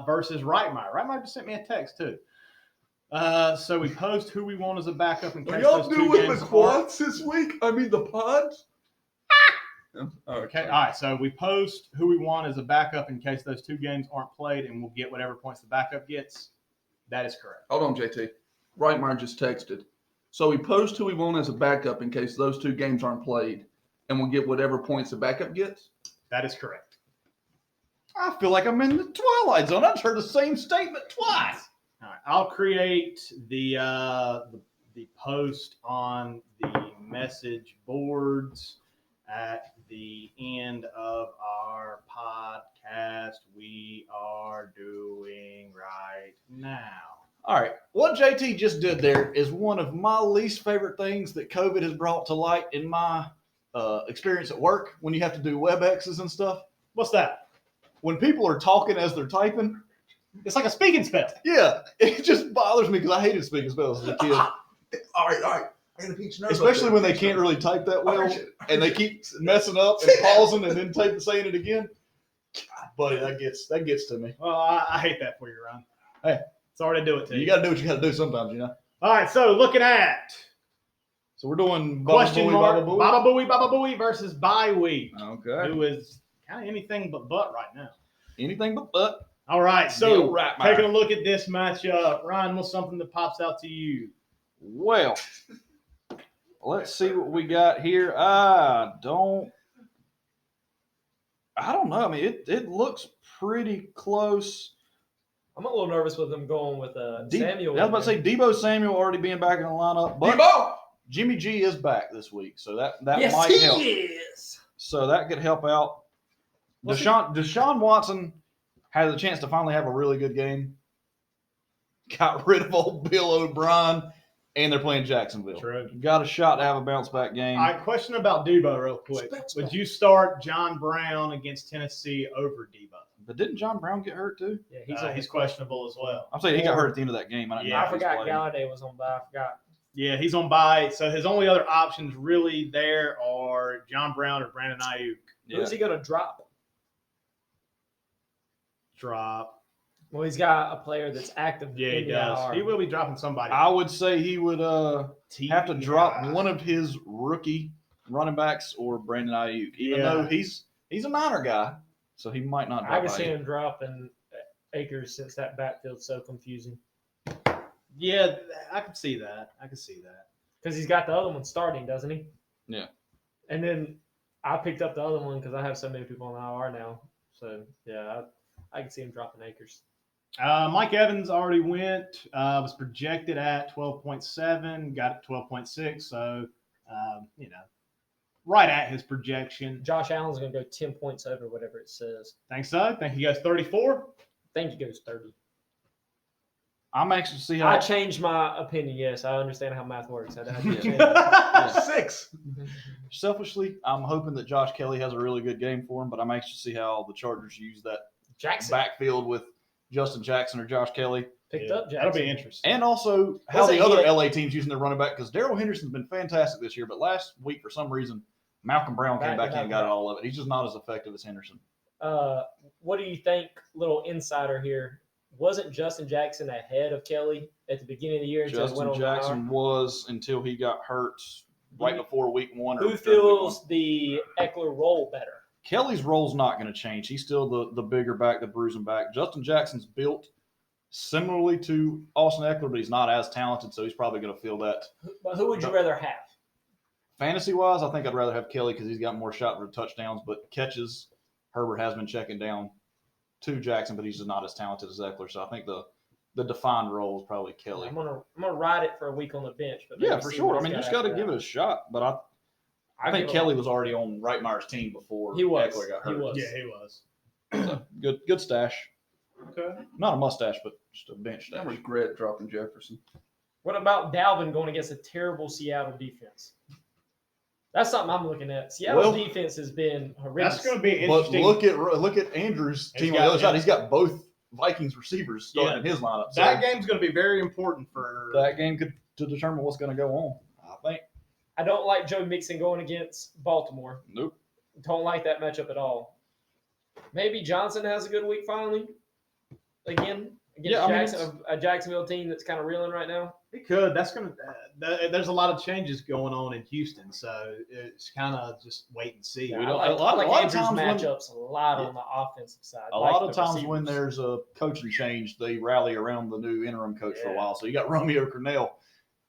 versus Reitmeyer. Reitmeyer just sent me a text too. So we post who we want as a backup in Are case y'all those two doing the games aren't. quads this week? I mean, the pods? Okay, all right. So we post who we want as a backup in case those two games aren't played, and we'll get whatever points the backup gets. That is correct. Hold on, JT. Reitmeyer just texted. So we post who we want as a backup in case those two games aren't played, and we'll get whatever points the backup gets? That is correct. I feel like I'm in the Twilight Zone. I just heard the same statement twice. All right, I'll create the post on the message boards at the end of our podcast we are doing right now. All right. What JT just did there is one of my least favorite things that COVID has brought to light in my experience at work when you have to do WebExes and stuff. What's that? When people are talking as they're typing, It's like a speaking spell. yeah, it just bothers me because I hated speaking spells as a kid, All right. I'm going to peach nose. especially when they can't really type that well and they keep messing up and pausing and then saying it again. God, buddy, that gets to me. Well, I hate that for you, Ron. Hey. Sorry to do it to you. You got to do what you got to do sometimes, you know. All right, so looking at So we're doing question mark Baba Booey. Baba Booey versus bye week, Okay. who is kind of anything but right now. Anything but. All right, so Right, taking a look at this matchup, Ryan, what's something that pops out to you? Well, let's see what we got here. I don't know. I mean, it looks pretty close. I'm a little nervous with them going with Samuel. I was about to say Debo Samuel already being back in the lineup, but Debo! Jimmy G is back this week, so that yes, might he help. is. So that could help out. Deshaun Watson has a chance to finally have a really good game. Got rid of old Bill O'Brien, and they're playing Jacksonville. True. Got a shot to have a bounce back game. All right, question about Debo real quick. Would you start John Brown against Tennessee over Debo? But didn't John Brown get hurt too? Yeah, He's questionable as well. I'm saying he got hurt at the end of that game. I don't know Yeah, if I he's forgot playing. Galladay was on bye. I forgot. Yeah, he's on bye. So his only other options really there are John Brown or Brandon Ayuk. Yeah. Who's he going to drop? Drop. Well, he's got a player that's active. Yeah, he in the does. IR. He will be dropping somebody. I would say he would have to drop one of his rookie running backs or Brandon Ayuk, even Yeah. though he's a Niner guy, so he might not drop I can see Ayuk. him dropping Akers since that backfield's so confusing. Yeah, I can see that. Because he's got the other one starting, doesn't he? Yeah. And then I picked up the other one because I have so many people on the IR now. So, yeah, I can see him dropping Akers. Mike Evans already went. Was projected at 12.7. Got it 12.6. So, right at his projection. Josh Allen's going to go 10 points over whatever it says. Think so? Think he goes 34? think he goes 30. I'm anxious to see how I changed my opinion. Yes, I understand how math works. I did change it. 6. selfishly, I'm hoping that Josh Kelly has a really good game for him, but I'm anxious to see how the Chargers use that Jackson backfield with Justin Jackson or Josh Kelly. picked up Jackson. That'll be interesting. And also how Wasn't the other he- LA teams using their running back, because Darrell Henderson's been fantastic this year, but last week for some reason Malcolm Brown came back in and got all of it. He's just not as effective as Henderson. What do you think? Little insider here. Wasn't Justin Jackson ahead of Kelly at the beginning of the year? until he went Justin on Jackson was until he got hurt right before week 1. Who feels the Eckler role better? Kelly's role's not going to change. He's still the bigger back, the bruising back. Justin Jackson's built similarly to Austin Eckler, but he's not as talented, so he's probably going to feel that. But who would you rather have? Fantasy-wise, I think I'd rather have Kelly because he's got more shot for touchdowns, but catches, Herbert has been checking down to Jackson, but he's just not as talented as Eckler. So I think the defined role is probably Kelly. I'm gonna ride it for a week on the bench. But Yeah, maybe for see sure. what I he's mean, you just got got to after give that. it a shot. But I think Kelly was already on Reitmeyer's team before He was. Eckler got He hurt. was. Yeah, he was. So, good stash. Okay. Not a mustache, but just a bench I stash. regret dropping Jefferson. What about Dalvin going against a terrible Seattle defense? That's something I'm looking at. Seattle's Well, defense has been horrendous. That's going to be But interesting. look at Andrew's He's team on got- the other side. He's got both Vikings receivers starting Yeah. in his lineup. So that game's going to be very important for that game could to determine what's going to go on. I think. I don't like Joe Mixon going against Baltimore. Nope. Don't like that matchup at all. Maybe Johnson has a good week finally. Again, against Yeah, I mean, Jackson, a Jacksonville team that's kind of reeling right now. It could. That's going to. There's a lot of changes going on in Houston, so it's kind of just wait and see. Yeah, We I don't- like, a lot I like of Andrew's times when- matchups a lot on the offensive side. A Like lot of the times when receivers. there's a coaching change, they rally around the new interim coach for a Yeah. while. So you got Romeo Cornell.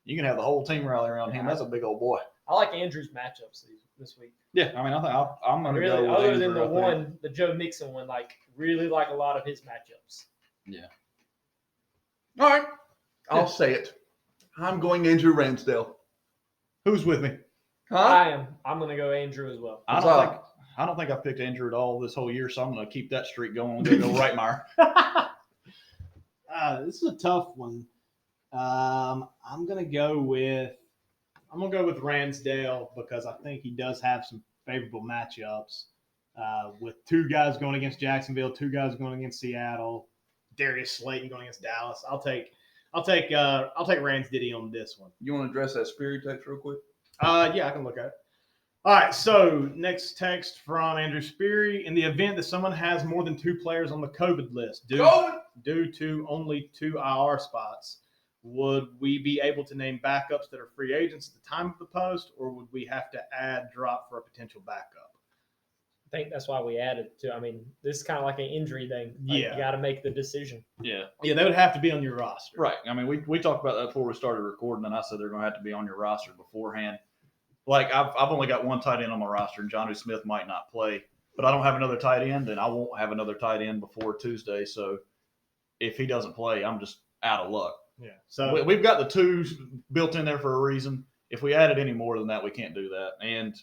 You can have the whole team rally around him. That's a big old boy. I like Andrew's matchups this week. Yeah, I mean, I think I'm going to Really, go with other Andrew, than the I think. one, the Joe Mixon one, like really like a lot of his matchups. All right. I'll say it. I'm going Andrew Ramsdale. Who's with me? Huh? I am. I'm gonna go Andrew as well. I What's don't up? think I don't think I've picked Andrew at all this whole year, so I'm going to keep that streak going. I'm going to go Reitmeyer. This is a tough one. I'm gonna go with Ransdale because I think he does have some favorable matchups with two guys going against Jacksonville, two guys going against Seattle, Darius Slayton going against Dallas. I'll take Ransdiddy on this one. You want to address that Spirit text real quick? Yeah, I can look at it. All right, so next text from Andrew Speary. In the event that someone has more than 2 players on the COVID list due to only 2 IR spots, would we be able to name backups that are free agents at the time of the post, or would we have to add drop for a potential backup? I think that's why we added to. I mean, this is kind of like an injury thing. Like, Yeah. you got to make the decision. Yeah. Yeah, they would have to be on your roster. Right. I mean, we talked about that before we started recording, and I said they're going to have to be on your roster beforehand. Like, I've only got one tight end on my roster, and Jonnu Smith might not play, but I don't have another tight end, and I won't have another tight end before Tuesday. So if he doesn't play, I'm just out of luck. Yeah. So We've got the 2 built in there for a reason. If we added any more than that, we can't do that. And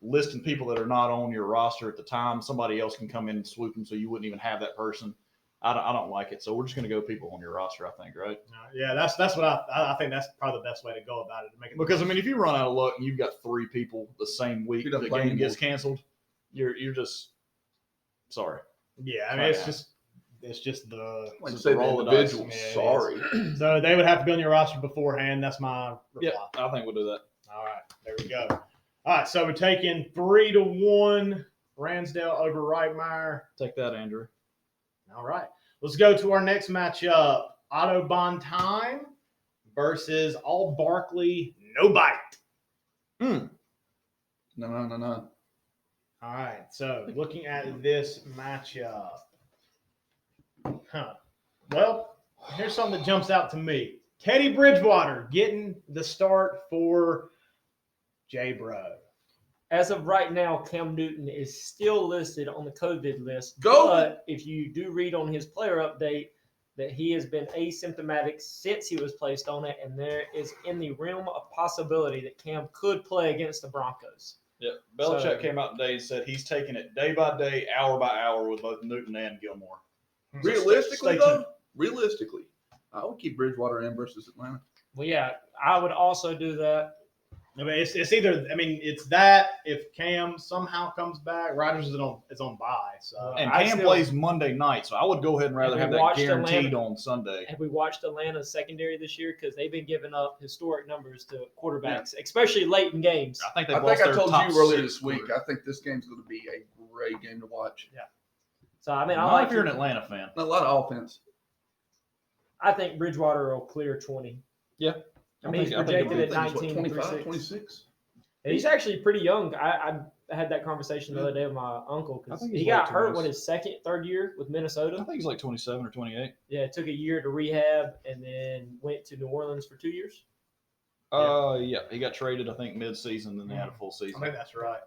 listing people that are not on your roster at the time, somebody else can come in and swoop them, so you wouldn't even have that person. I don't like it. So we're just going to go people on your roster, I think, right? yeah, that's what I think that's probably the best way to go about it. To make it Because I mean, if you run out of luck and you've got 3 people the same week You the don't play game gets anymore. canceled, you're just sorry. yeah, I mean it's just the Like I It's said, a the roll of the dice. individual. Yeah, it is. Sorry. so they would have to be on your roster beforehand. That's my reply. Yeah, I think we'll do that. All right, there we go. All right, so we're taking 3-1 Ransdale over Reitmeyer. Take that, Andrew. All right, let's go to our next matchup: Otto Bonheim versus All Barkley No Bite. No. All right, so looking at this matchup, well, here's something that jumps out to me: Teddy Bridgewater getting the start for J Bro. As of right now, Cam Newton is still listed on the COVID list. Go! But if you do read on his player update that he has been asymptomatic since he was placed on it, and there is in the realm of possibility that Cam could play against the Broncos. Yeah, Belichick So- came out today and said he's taking it day by day, hour by hour with both Newton and Gilmore. Realistically, Stay though, I would keep Bridgewater in versus Atlanta. Well, yeah, I would also do that. I mean, it's either. I mean, it's that if Cam somehow comes back, Rodgers is on bye. So And I Cam still- plays Monday night, so I would go ahead and rather And have we that watched guaranteed Atlanta. on Sunday. Have we watched Atlanta's secondary this year? Because they've been giving up historic numbers to quarterbacks, especially late in games. I think they I lost think I their told top you earlier 6 this week. quarter. I think this game's going to be a great game to watch. So I mean, I Not like if you're an it. Atlanta fan. A lot of offense. I think Bridgewater will clear 20. Yeah. I mean, he's I think projected he'll at I think it's 19, 25, 36. 26. And he's actually pretty young. I had that conversation the other day with my uncle I because think he he's got late hurt 20s. when his third year with I Minnesota. think he's like 27 or 28. Yeah, it took a year to rehab and then went to New Orleans for 2 years. Yeah, he got traded, I think, mid-season, then they had a full I season. think that's right.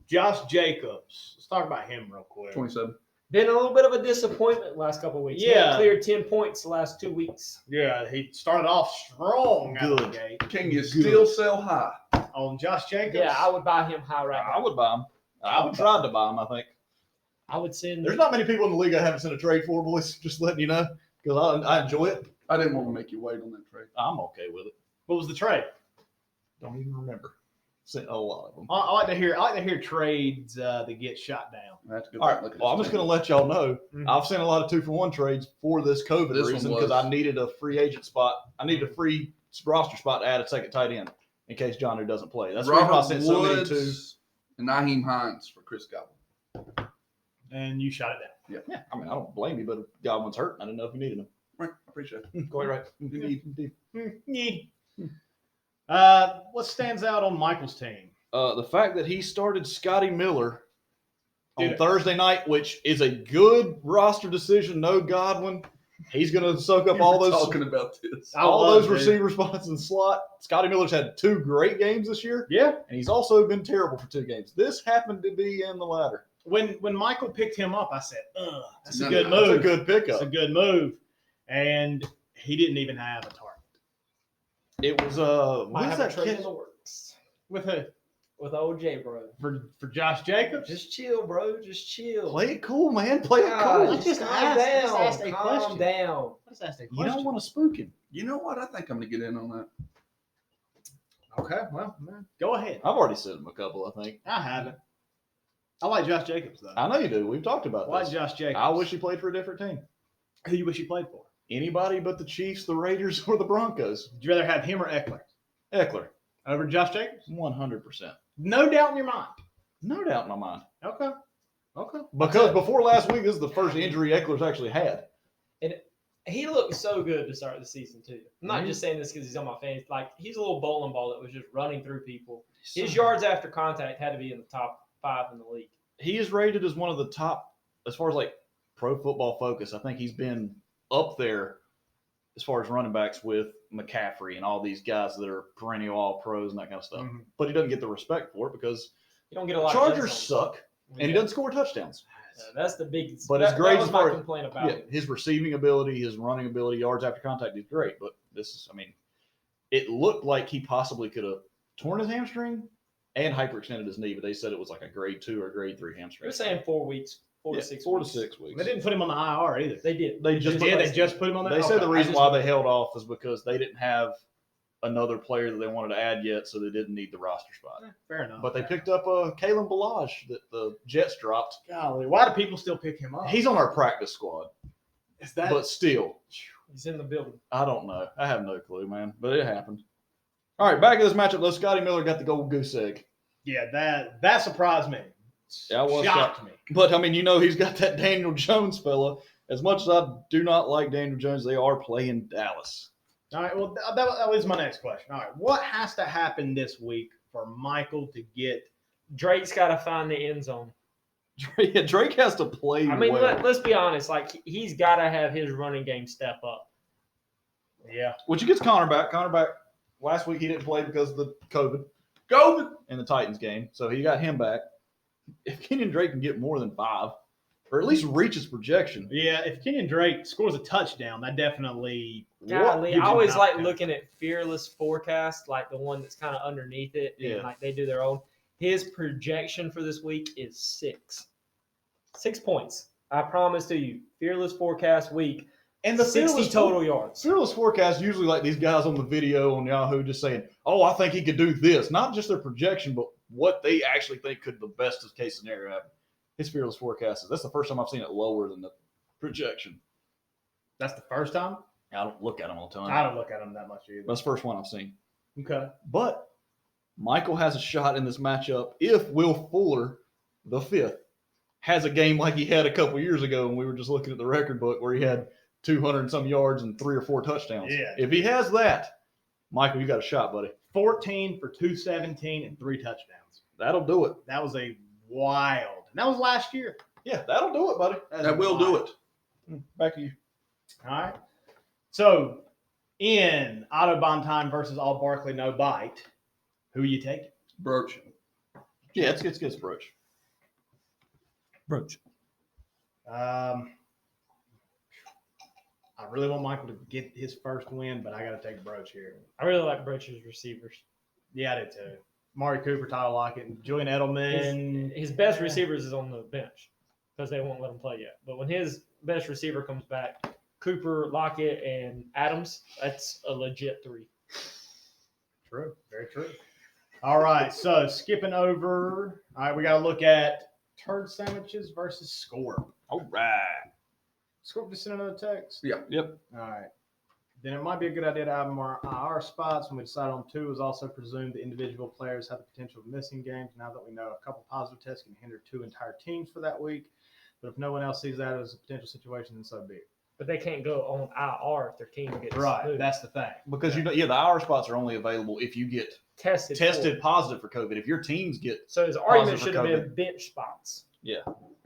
Josh Jacobs. Let's talk about him real quick. 27. Been a little bit of a disappointment last couple of weeks. He Yeah. had cleared 10 points the last 2 weeks. Yeah, he started off strong out of the Good. gate Can you still sell high? on Josh Jacobs. Yeah, I would buy him high right I now. would buy him. I would try to buy him, I think. I would send. There's not many people in the league I haven't sent a trade for, boys. Just letting you know, because I enjoy it. I didn't want to make you wait on that trade. I'm okay with it. What was the trade? Don't even remember. Sent a lot of them. I like to hear trades that get shot down. I have to go All back right. and look at Well, I'm this just going to thing. let y'all know. Mhm. I've sent a lot of 2-for-1 trades for this COVID This one reason because was- I needed a free agent spot. I needed a free roster spot to add a second tight end in case John doesn't play. That's the reason why I sent so many too. Woods and Naheem Hines for Chris Godwin. And you shot it down. Yeah, I mean, I don't blame you, but if Godwin's hurt, I didn't know if you needed him. Right, I appreciate it. Go ahead, right. What stands out on Michael's team? The fact that he started Scotty Miller on Dude. Thursday night, which is a good roster decision. No Godwin. He's going to soak up You all were those talking about this. I all love those it. receiver spots in the slot. Scotty Miller's had 2 great games this year, Yeah. and he's also been terrible for 2 games. This happened to be in the latter. When Michael picked him up, I said, "Ugh, that's a No, good no, That's move. a good That's pickup. a good move." And he didn't even have a target. It was Might what's have a that trade catch? in the works With who? with old J, bro. For Josh Jacobs? Just chill, bro. Just chill. Play it cool, man. Play it God, cool. just Just calm ask- down. just ask a Calm question. down. Let's ask that You question. don't want to spook him. You know what? I think I'm going to get in on that. Okay, well, go ahead. I've already sent him a couple, I think. I haven't. I like Josh Jacobs though. I know you do. We've talked I about like this. Josh Jacobs. I wish he played for a different team. Who you wish he played for? Anybody but the Chiefs, the Raiders, or the Broncos. Would you rather have him or Eckler Eckler, over Josh Jacobs? 100%. No doubt in your mind. No doubt in my mind. Okay. Okay. Because before last week, this is the first injury Eckler's actually had. He looked so good to start the season too. I'm not Mhm. just saying this because he's on my fans. Like he's a little bowling ball that was just running through people. His yards after contact had to be in the top 5 in the league. He is rated as one of the top, as far as like Pro Football Focus. I think he's been up there as far as running backs with McCaffrey and all these guys that are perennial all pros and that kind of stuff. Mhm. But he doesn't get the respect for it because You don't get a lot. Chargers of suck and he Yeah. doesn't score touchdowns. That's the big. But that, his grades that was as my far as- complaint about Yeah, it. his receiving ability, his running ability, yards after contact is great. But this is, I mean, it looked like he possibly could have torn his hamstring and hyperextended his knee, but they said it was like a grade 2 or grade 3 hamstring. They're saying 4 weeks, 4 Yeah, to 6 4 weeks. to 6 weeks. They didn't put him on the IR either. They did. They just Yeah, put- they just put him on there. They said the Okay. reason why they held off is because they didn't have another player that they wanted to add yet, so they didn't need the roster spot. Fair enough. But they picked up Kalen Balaj that the Jets dropped. golly, why do people still pick him up? He's on our practice squad, Is that but still, He's in the building. I don't know. I have no clue, man. But it happened. All right, back to this matchup. Though Scotty Miller got the gold goose egg. yeah, that surprised me. Yeah, I was shocked me. But I mean, you know, he's got that Daniel Jones fella. As much as I do not like Daniel Jones, they are playing Dallas. All right, well, that was my next question. All right, what has to happen this week for Michael to get? Drake's got to find the end zone. Yeah, Drake has to play I mean, well. let's be honest. Like he's got to have his running game step up. Yeah, Which he gets Connor back. Connor back last week. He didn't play because of the COVID in the Titans game, so he got him back. If Kenyon Drake can get more than 5, or at least reach his projection, yeah. If Kenyon Drake scores a touchdown, that definitely Golly, gives I you always an like opportunity. looking at Fearless Forecast, like the one that's kind of underneath it. Yeah. And like they do their own. His projection for this week is 6. 6 points. I promise to you, Fearless Forecast Week, And the 60 fearless total yards. Fearless forecast usually like these guys on the video on Yahoo just saying, "Oh, I think he could do this." Not just their projection, but what they actually think could the best case scenario happen. His fearless forecast is that's the first time I've seen it lower than the projection. That's the first time? I don't look at them all the time. I don't look at them that much either. That's the first one I've seen. Okay. But Michael has a shot in this matchup if Will Fuller, the fifth, has a game like he had a couple years ago when we were just looking at the record book where he had 200 and some yards and 3 or 4 touchdowns. Yeah. If he has that, Michael, you got a shot, buddy. 14 for 217 and 3 touchdowns. That'll do it. That was a wild. And that was last year. Yeah, that'll do it, buddy. That will do it. Back to you. All right. So, in Autobahn time versus All Barkley No Bite, who you taking? Broach. Yeah, it's good approach. Broach. I really want Michael to get his first win, but I got to take Broach here. I really like Broach's receivers. Yeah, I did too. Mari Cooper, Tyler Lockett, and Julian Edelman. His best receivers is on the bench because they won't let him play yet. But when his best receiver comes back, Cooper, Lockett, and Adams, that's a legit 3. True. Very true. All right. So, skipping over. All right, we got to look at turd sandwiches versus score. All right. Score, just send another text. Yeah. Yep. All right. Then it might be a good idea to have more IR spots when we decide on 2. Is also presumed the individual players have the potential of missing games. Now that we know a couple positive tests can hinder 2 entire teams for that week. But if no one else sees that as a potential situation, then so be it. But they can't go on IR if their team gets Right. moved. That's the thing. Because the hour spots are only available if you get tested. tested positive for COVID. If your teams get So his argument positive should for have been COVID. bench spots. Yeah.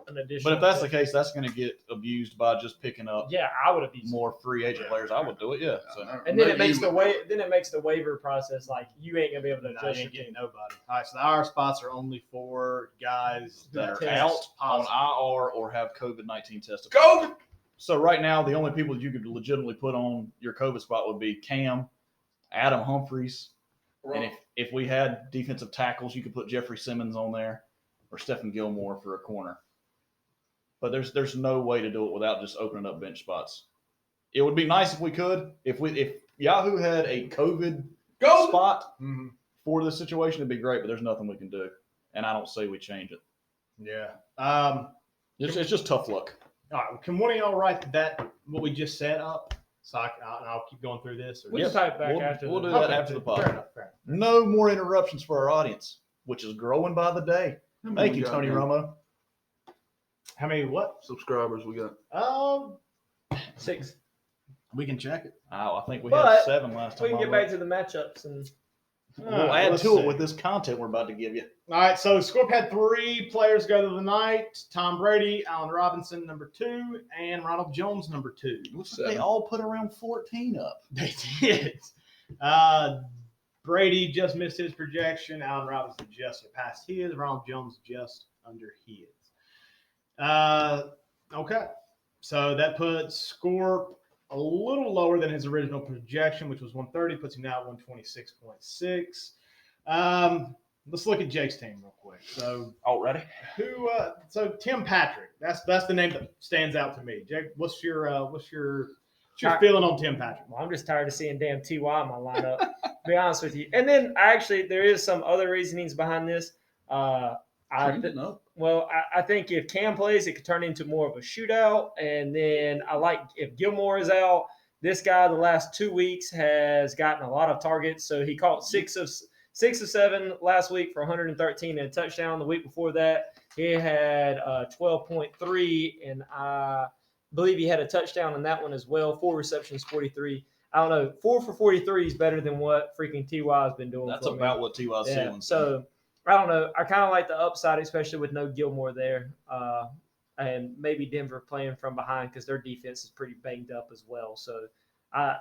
An additional. But if that's the case, that's going to get abused by just picking up yeah, I would have used more free agent players. I would do it, yeah. So And then it makes the waiver process like you ain't gonna be able to No, adjust you your ain't getting team. nobody. All right. So the IR spots are only for guys that are test out on positive. IR or have COVID-19 tested. COVID. So right now, the only people that you could legitimately put on your COVID spot would be Cam, Adam Humphreys, and if we had defensive tackles, you could put Jeffrey Simmons on there or Stephen Gilmore for a corner. But there's no way to do it without just opening up bench spots. It would be nice if we could. If Yahoo had a COVID spot Mhm. for this situation, it'd be great. But there's nothing we can do, and I don't say we change it. Yeah. It's just tough luck. All right. Can one of y'all write what we just set up? So I'll keep going through this. Or We can type back after. We'll the- do that Okay, after the pod. Fair enough. Fair enough. No more interruptions for our audience, which is growing by the day. Thank you, Tony Romo. How many what? subscribers we got? 6. We can check it. Oh, I think we But had 7 last time. We can I get back looked. to the matchups and We'll add let's to see. it with this content we're about to give you. All right, so Scorp had 3 players go to the night: Tom Brady, Allen Robinson, number 2, and Ronald Jones, number 2. They all put around 14 up. They did. Brady just missed his projection. Allen Robinson just surpassed his. Ronald Jones just under his. Okay, so that puts Scorp a little lower than his original projection, which was 130, puts him now at 126.6. Let's look at Jake's team real quick. So Already? so Tim Patrick, that's the name that stands out to me. Jake, what's your feeling on Tim Patrick? well, I'm just tired of seeing damn TY in my lineup. To be honest with you. And then there is some other reasonings behind this. I think if Cam plays, it could turn into more of a shootout. And then I like if Gilmore is out. This guy the last 2 weeks has gotten a lot of targets. So he caught 6 of 7 last week for 113 and a touchdown. The week before that, he had 12.3, and I believe he had a touchdown in that one as well. 4 receptions, 43. I don't know. 4 for 43 is better than what freaking TY has been doing. That's for me. about what TY's Yeah, ceiling. so I don't know. I kind of like the upside, especially with no Gilmore there, and maybe Denver playing from behind because their defense is pretty banged up as well. So I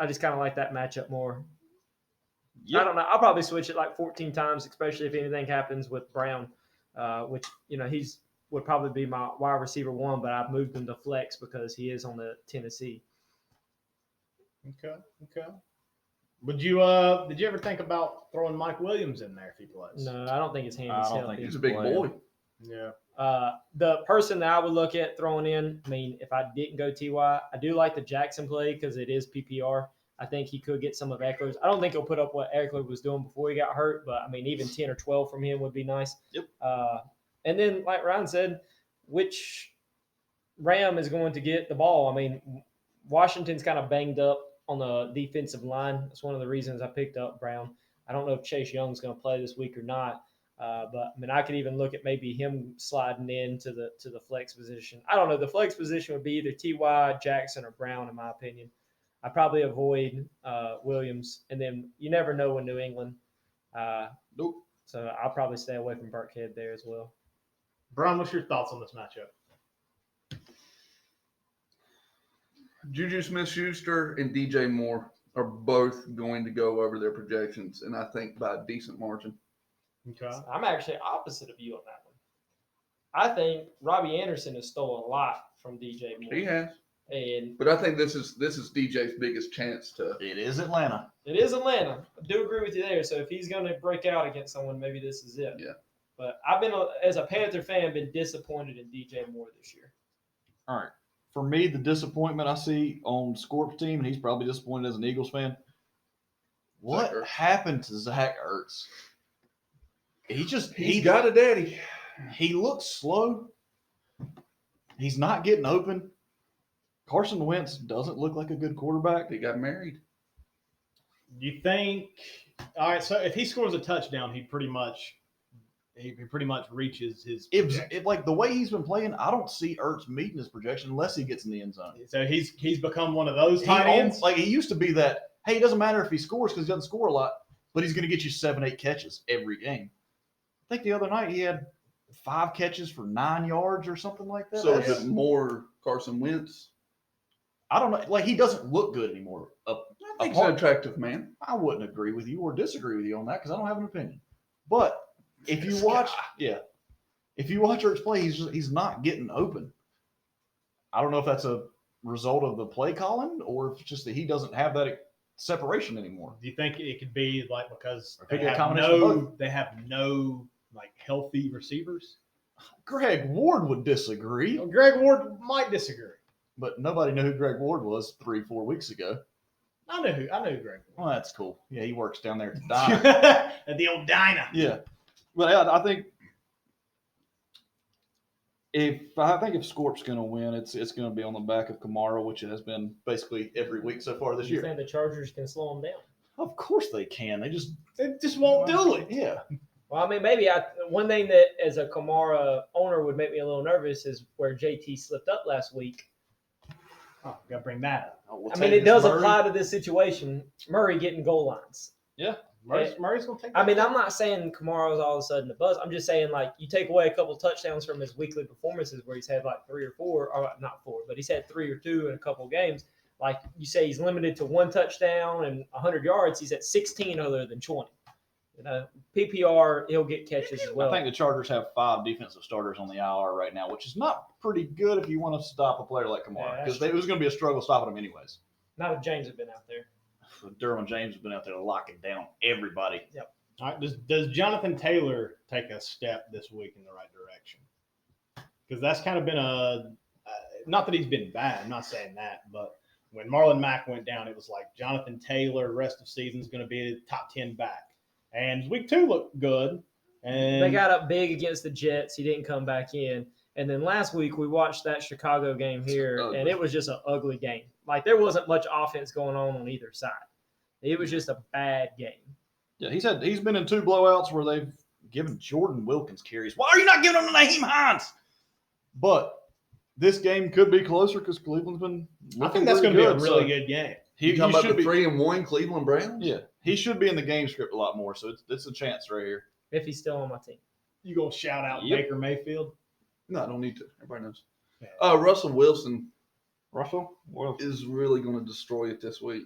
just kind of like that matchup more. I don't know. I'll probably switch it like 14 times, especially if anything happens with Brown, which he's would probably be my wide receiver 1, but I've moved him to flex because he is on the Tennessee. Okay. Did you ever think about throwing Mike Williams in there if he plays? No, I don't think his hand I is don't healthy. think He's a big boy. Yeah. The person that I would look at throwing in, I mean, if I didn't go Ty, I do like the Jackson play because it is PPR. I think he could get some of Eckler's. I don't think he'll put up what Eckler was doing before he got hurt, but I mean, even 10 or 12 from him would be nice. Yep. And then, like Ryan said, which Ram is going to get the ball? I mean, Washington's kind of banged up on the defensive line. That's one of the reasons I picked up Brown. I don't know if Chase Young's going to play this week or not. But I mean, I could even look at maybe him sliding into the flex position. I don't know. The flex position would be either Ty, Jackson, or Brown, in my opinion. I'd probably avoid Williams, and then you never know in New England. Nope. So I'll probably stay away from Burkhead there as well. Brian, what's your thoughts on this matchup? Juju Smith-Schuster and DJ Moore are both going to go over their projections, and I think by a decent margin. Okay. I'm actually opposite of you on that one. I think Robbie Anderson has stolen a lot from DJ Moore. He has. And But I think this is DJ's biggest chance to. It is Atlanta. it is Atlanta. I do agree with you there. So if he's going to break out against someone, maybe this is it. Yeah. But I've been, as a Panther fan, been disappointed in DJ Moore this year. All right. For me, the disappointment I see on Scorp's team, and he's probably disappointed as an Eagles fan. What Ertz. happened to Zach Ertz? He's got a daddy. He looks slow. He's not getting open. Carson Wentz doesn't look like a good quarterback. He got married. You think? All right. So if he scores a touchdown, he pretty much reaches his. If like the way he's been playing, I don't see Ertz meeting his projection unless he gets in the end zone. So he's become one of those tight ends. Like he used to be that. Hey, it doesn't matter if he scores because he doesn't score a lot, but he's going to get you 7-8 catches every game. I think the other night he had 5 catches for 9 yards or something like that. So is it more Carson Wentz? I don't know. Like he doesn't look good anymore. I think he's an attractive man. I wouldn't agree with you or disagree with you on that because I don't have an opinion. But if you watch, if you watch Ertz play, he's not getting open. I don't know if that's a result of the play calling or if it's just that he doesn't have that separation anymore. Do you think it could be like because Or could be a combination of both. they have no like healthy receivers? Greg Ward would disagree, Well, Greg Ward might disagree. but nobody knew who Greg Ward was 3-4 weeks ago. I knew Greg Ward. Well, that's cool. Yeah, he works down there at the diner. At the old diner. Yeah, but yeah, I think if Scorp's going to win, it's going to be on the back of Kamara, which it has been basically every week so far this You year. think the Chargers can slow him down? Of course they can. They just won't do it. Yeah. Well, I mean, maybe one thing that as a Kamara owner would make me a little nervous is where JT slipped up last week. Oh, gotta bring that up. I mean, it does apply to this situation. Murray getting goal lines. Yeah. Murray's gonna take. I mean, I'm not saying Kamara's all of a sudden a buzz. I'm just saying, like, you take away a couple touchdowns from his weekly performances where he's had like 3 or 4, or not 4, but he's had 3 or 2 in a couple games. Like you say, he's limited to 1 touchdown and 100 yards. He's at 16 other than 20. You know, PPR, he'll get catches as well. I think the Chargers have 5 defensive starters on the IR right now, which is not pretty good if you want to stop a player like Kamara because it was going to be a struggle stopping him anyways. Not if James had been out there. Derwin James has been out there locking down everybody. Yep. All right, does Jonathan Taylor take a step this week in the right direction? Because that's kind of been not that he's been bad. I'm not saying that, but when Marlon Mack went down, it was like Jonathan Taylor, rest of season is going to be a top 10 back. And week 2 looked good. And they got up big against the Jets. He didn't come back in. And then last week we watched that Chicago game here, and it was just an ugly game. Like there wasn't much offense going on either side. It was just a bad game. Yeah, he's been in 2 blowouts where they've given Jordan Wilkins carries. Why are you not giving him to Naheem Hines? But this game could be closer because Cleveland's been. I think that's going to be a really good game. You talking about the 3-1 Cleveland Browns? Yeah, he should be in the game script a lot more. So it's a chance right here. If he's still on my team. You gonna shout out Yep. Baker Mayfield? No, I don't need to. Everybody knows. Yeah. Russell Wilson Russell, well, is really going to destroy it this week.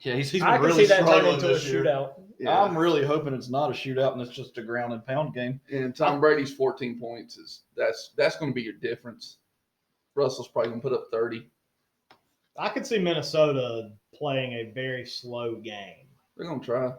yeah, he's been I can really see that turn struggling into a this year. shootout. Yeah. I'm really hoping it's not a shootout and it's just a ground and pound game. And Tom Brady's 14 points that's going to be your difference. Russell's probably going to put up 30. I could see Minnesota playing a very slow game. They're going to try. I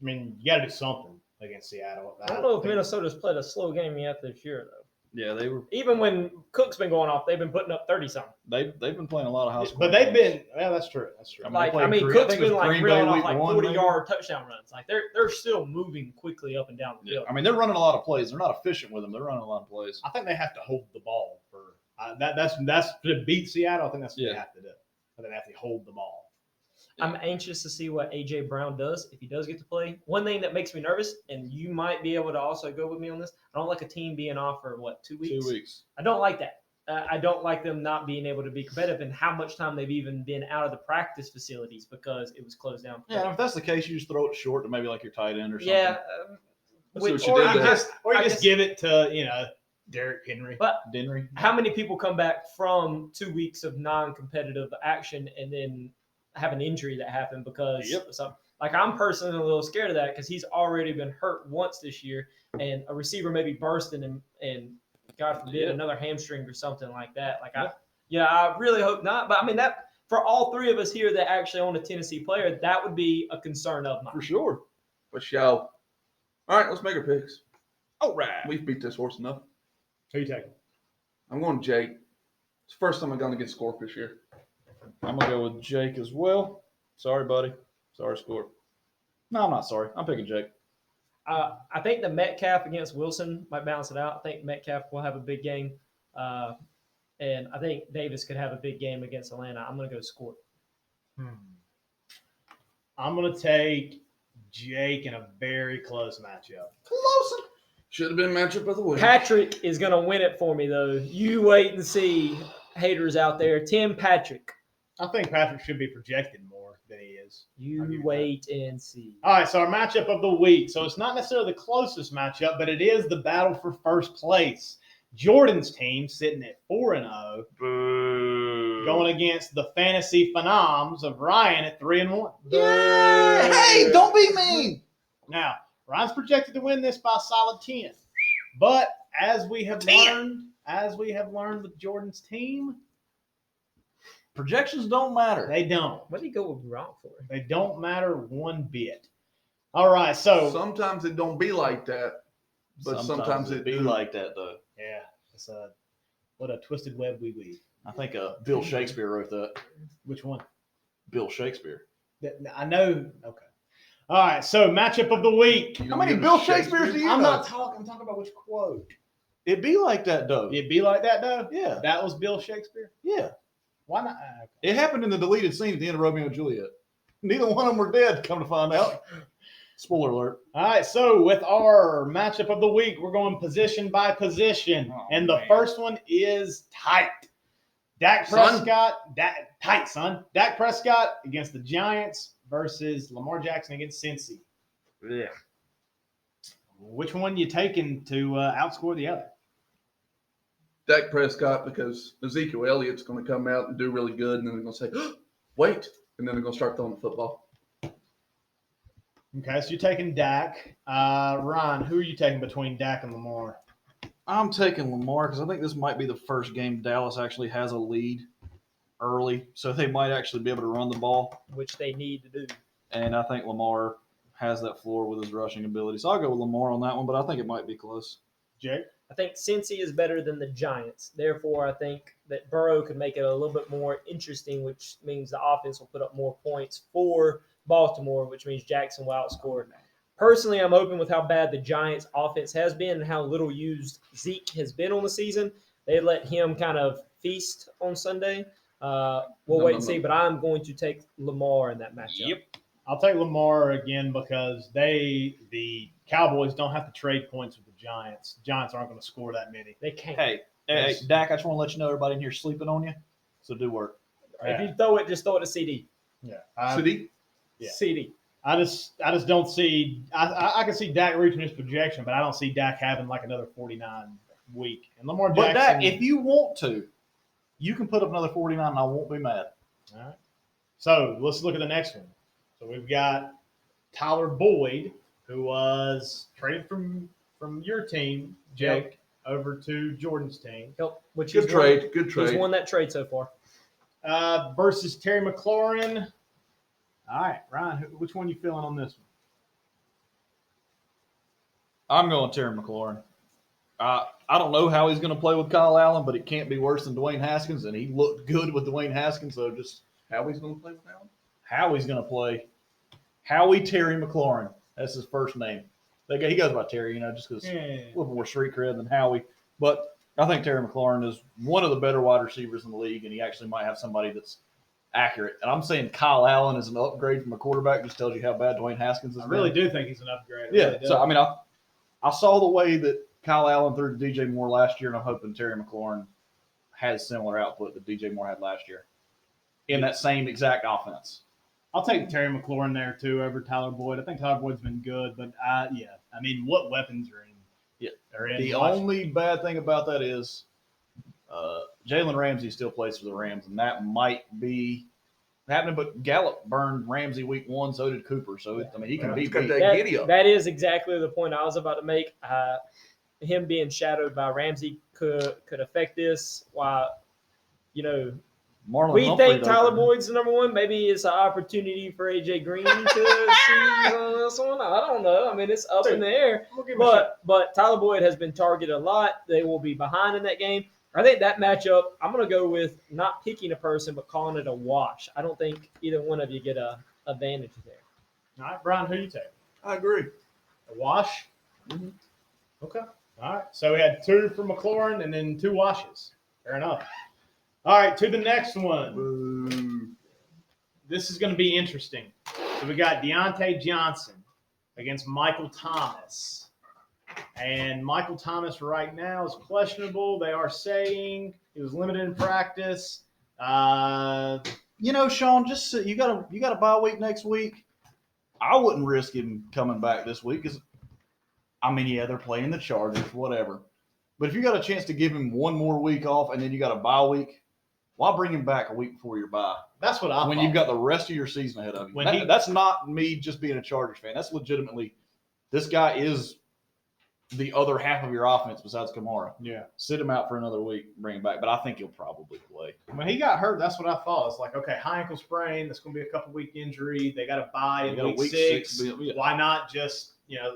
mean, you got to do something. against Seattle. I don't know if Minnesota's played a slow game yet this year, though. Yeah, they were. Even when Cook's been going off, they've been putting up 30-something. They've been playing a lot of high school. But they've been. Well, that's true. That's true. I mean, they played Cook's I think it was been like Green reeling Bay off week like 1, 40-yard touchdown runs. Like they're still moving quickly up and down the Yeah, field. I mean, they're running a lot of plays. They're not efficient with them. They're running a lot of plays. I think they have to hold the ball for that's to beat Seattle. I think that's what they have to do. I think they have to hold the ball. I'm anxious to see what A.J. Brown does if he does get to play. One thing that makes me nervous, and you might be able to also go with me on this, I don't like a team being off for, 2 weeks? 2 weeks. I don't like that. I don't like them not being able to be competitive and how much time they've even been out of the practice facilities because it was closed down. Yeah, and if that's the case, you just throw it short to maybe like your tight end or something. Yeah. That's what you did there. You just give it to Derrick Henry. But Denry. how many people come back from 2 weeks of non-competitive action and then have an injury that happened because of something? Like, I'm personally a little scared of that because he's already been hurt once this year, and a receiver maybe bursting and God forbid another hamstring or something like that. Like, I really hope not. But I mean, that for all three of us here that actually own a Tennessee player, that would be a concern of mine. For sure. For sure. All right, let's make our picks. All right. We've beat this horse enough. Who you taking? I'm going Jake. It's the first time I'm going to get Scorp this year. I'm going to go with Jake as well. Sorry, buddy. Sorry, Scorp. No, I'm not sorry. I'm picking Jake. I think the Metcalf against Wilson might balance it out. I think Metcalf will have a big game. And I think Davis could have a big game against Atlanta. I'm going to go Scorp. I'm going to take Jake in a very close matchup. Close. Should have been matchup of the week. Patrick is going to win it for me, though. You wait and see, haters out there. Tim Patrick. I think Patrick should be projected more than he is. You wait and see. All right, so our matchup of the week. So it's not necessarily the closest matchup, but it is the battle for first place. Jordon's team sitting at 4-0, going against the Fantasy Phenoms of Ryan at 3-1. Yeah! Hey, don't be mean. Now, Ryan's projected to win this by a solid 10. But as we have learned with Jordan's team, Projections don't matter. they don't. What did he go with Gronk for? They don't matter one bit. All right, so Sometimes it don't be like that, but sometimes it be do. like that, though. yeah, it's what a twisted web we weave. I think Bill Shakespeare wrote that. Which one? Bill Shakespeare. I know. Okay. All right, so matchup of the week. You How don't many give a Bill Shakespeare? Shakespeares do you I'm know? not talking. I'm talking about which quote. It'd be like that, though. It'd be like that, though. Yeah. That was Bill Shakespeare. Yeah. Why not? Okay. It happened in the deleted scene at the end of Romeo and Juliet. Neither one of them were dead, come to find out. Spoiler alert. All right, so with our matchup of the week, we're going position by position, and the first one is tight. Dak Prescott, tight son. Dak Prescott against the Giants versus Lamar Jackson against Cincy. Yeah. Which one you taking to outscore the other? Dak Prescott, because Ezekiel Elliott's going to come out and do really good, and then they're going to say, oh, wait, and then they're going to start throwing the football. Okay, so you're taking Dak. Ryan, who are you taking between Dak and Lamar? I'm taking Lamar because I think this might be the first game Dallas actually has a lead early, so they might actually be able to run the ball. Which they need to do. And I think Lamar has that floor with his rushing ability. So I'll go with Lamar on that one, but I think it might be close. Jake? I think Cincy is better than the Giants. Therefore, I think that Burrow could make it a little bit more interesting, which means the offense will put up more points for Baltimore, which means Jackson will outscore. Personally, I'm hoping with how bad the Giants' offense has been and how little used Zeke has been on the season, they let him kind of feast on Sunday. We'll wait and see, but I'm going to take Lamar in that matchup. Yep. I'll take Lamar again because the Cowboys don't have to trade points with the Giants. Giants aren't going to score that many. They can't. Hey, Dak, I just want to let you know everybody in here sleeping on you, so do work. If you throw it, just throw it to CD. Yeah. City? Yeah. CD. I just don't see I can see Dak reaching his projection, but I don't see Dak having like another 49 week. And Lamar Jackson. But Dak, if you want to, you can put up another 49 and I won't be mad. All right. So let's look at the next one. So we've got Tyler Boyd, who was traded from your team, Jake, over to Jordan's team. Yep. Which Good trade. Good He's trade. won that trade so far. Versus Terry McLaurin. All right, Ryan, which one you feeling on this I'm going Terry McLaurin. I don't know how he's going to play with Kyle Allen, but it can't be worse than Dwayne Haskins, and he looked good with Dwayne Haskins. So just How he's going to play with Allen? how he's going to play. Howie Terry McLaurin. That's his first name. He goes by Terry, just because a little more street cred than Howie. But I think Terry McLaurin is one of the better wide receivers in the league, and he actually might have somebody that's accurate. And I'm saying Kyle Allen is an upgrade from a quarterback. Just tells you how bad Dwayne Haskins is. I really do think he's an upgrade. Yeah. So I saw the way that Kyle Allen threw to DJ Moore last year, and I'm hoping Terry McLaurin has similar output that DJ Moore had last year in that same exact offense. I'll take Terry McLaurin there too over Tyler Boyd. I think Tyler Boyd's been good, but what weapons are in? Yeah. Are in The Washington? only bad thing about that is Jalen Ramsey still plays for the Rams, and that might be happening. But Gallup burned Ramsey week 1, so did Cooper. So he can He's be got beat. that giddy up. That is exactly the point I was about to make. Him being shadowed by Ramsey could affect this. While Marlon we Humphrey think Tyler though, Boyd's the number one, maybe it's an opportunity for AJ Green to see this one. I don't know. I mean, it's up in the air. We'll give him a shot. But Tyler Boyd has been targeted a lot. They will be behind in that game. I think that matchup, I'm going to go with not picking a person, but calling it a wash. I don't think either one of you get a advantage there. All right, Brian, who you take? I agree. A wash? Mhm. Okay. All right. So we had 2 for McLaurin and then 2 washes. Fair enough. All right, to the next one. Boo. This is going to be interesting. So we got Deontay Johnson against Michael Thomas. And Michael Thomas right now is questionable. They are saying he was limited in practice. Sean, just you got a bye week next week. I wouldn't risk him coming back this week because, they're playing the Chargers, whatever. But if you got a chance to give him one more week off and then you got a bye week, why bring him back a week before your bye? That's what I When thought. you've got the rest of your season ahead of you. That's not me just being a Chargers fan. That's legitimately, this guy is the other half of your offense besides Kamara. Yeah. Sit him out for another week, bring him back. But I think he'll probably play. When he got hurt, that's what I thought. It's like, okay, high ankle sprain. That's going to be a couple week injury. They got to bye They got a in week week 6. 6, yeah. Why not just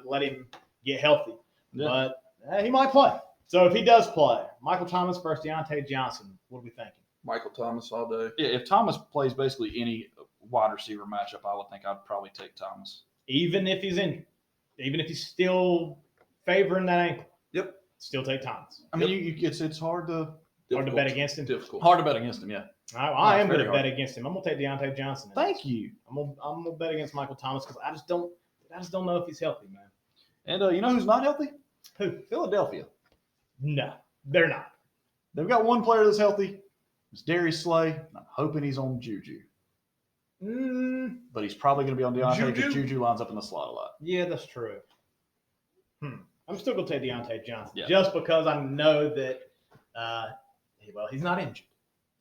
let him get healthy? Yeah. But he might play. So if he does play, Michael Thomas versus Deontay Johnson, what are we thinking? Michael Thomas all day. Yeah, if Thomas plays basically any wide receiver matchup, I would think I'd probably take Thomas. Even if he's injured, even if he's still favoring that ankle, Yep. still take Thomas. It's hard to Hard to bet against him. Difficult. hard to bet against him. Yeah. I am Very going to hard. bet against him. I'm going to take Deontay Johnson. Thank you. I'm gonna bet against Michael Thomas because I just don't know if he's healthy, man. And you know who's not healthy? Who? Philadelphia. No, they're not. They've got one player that's healthy. It's Darius Slay. I'm hoping he's on Juju. But he's probably going to be on Deontay because Juju lines up in the slot a lot. Yeah, that's true. I'm still going to take Deontay Johnson Yeah. just because I know that, he's not injured,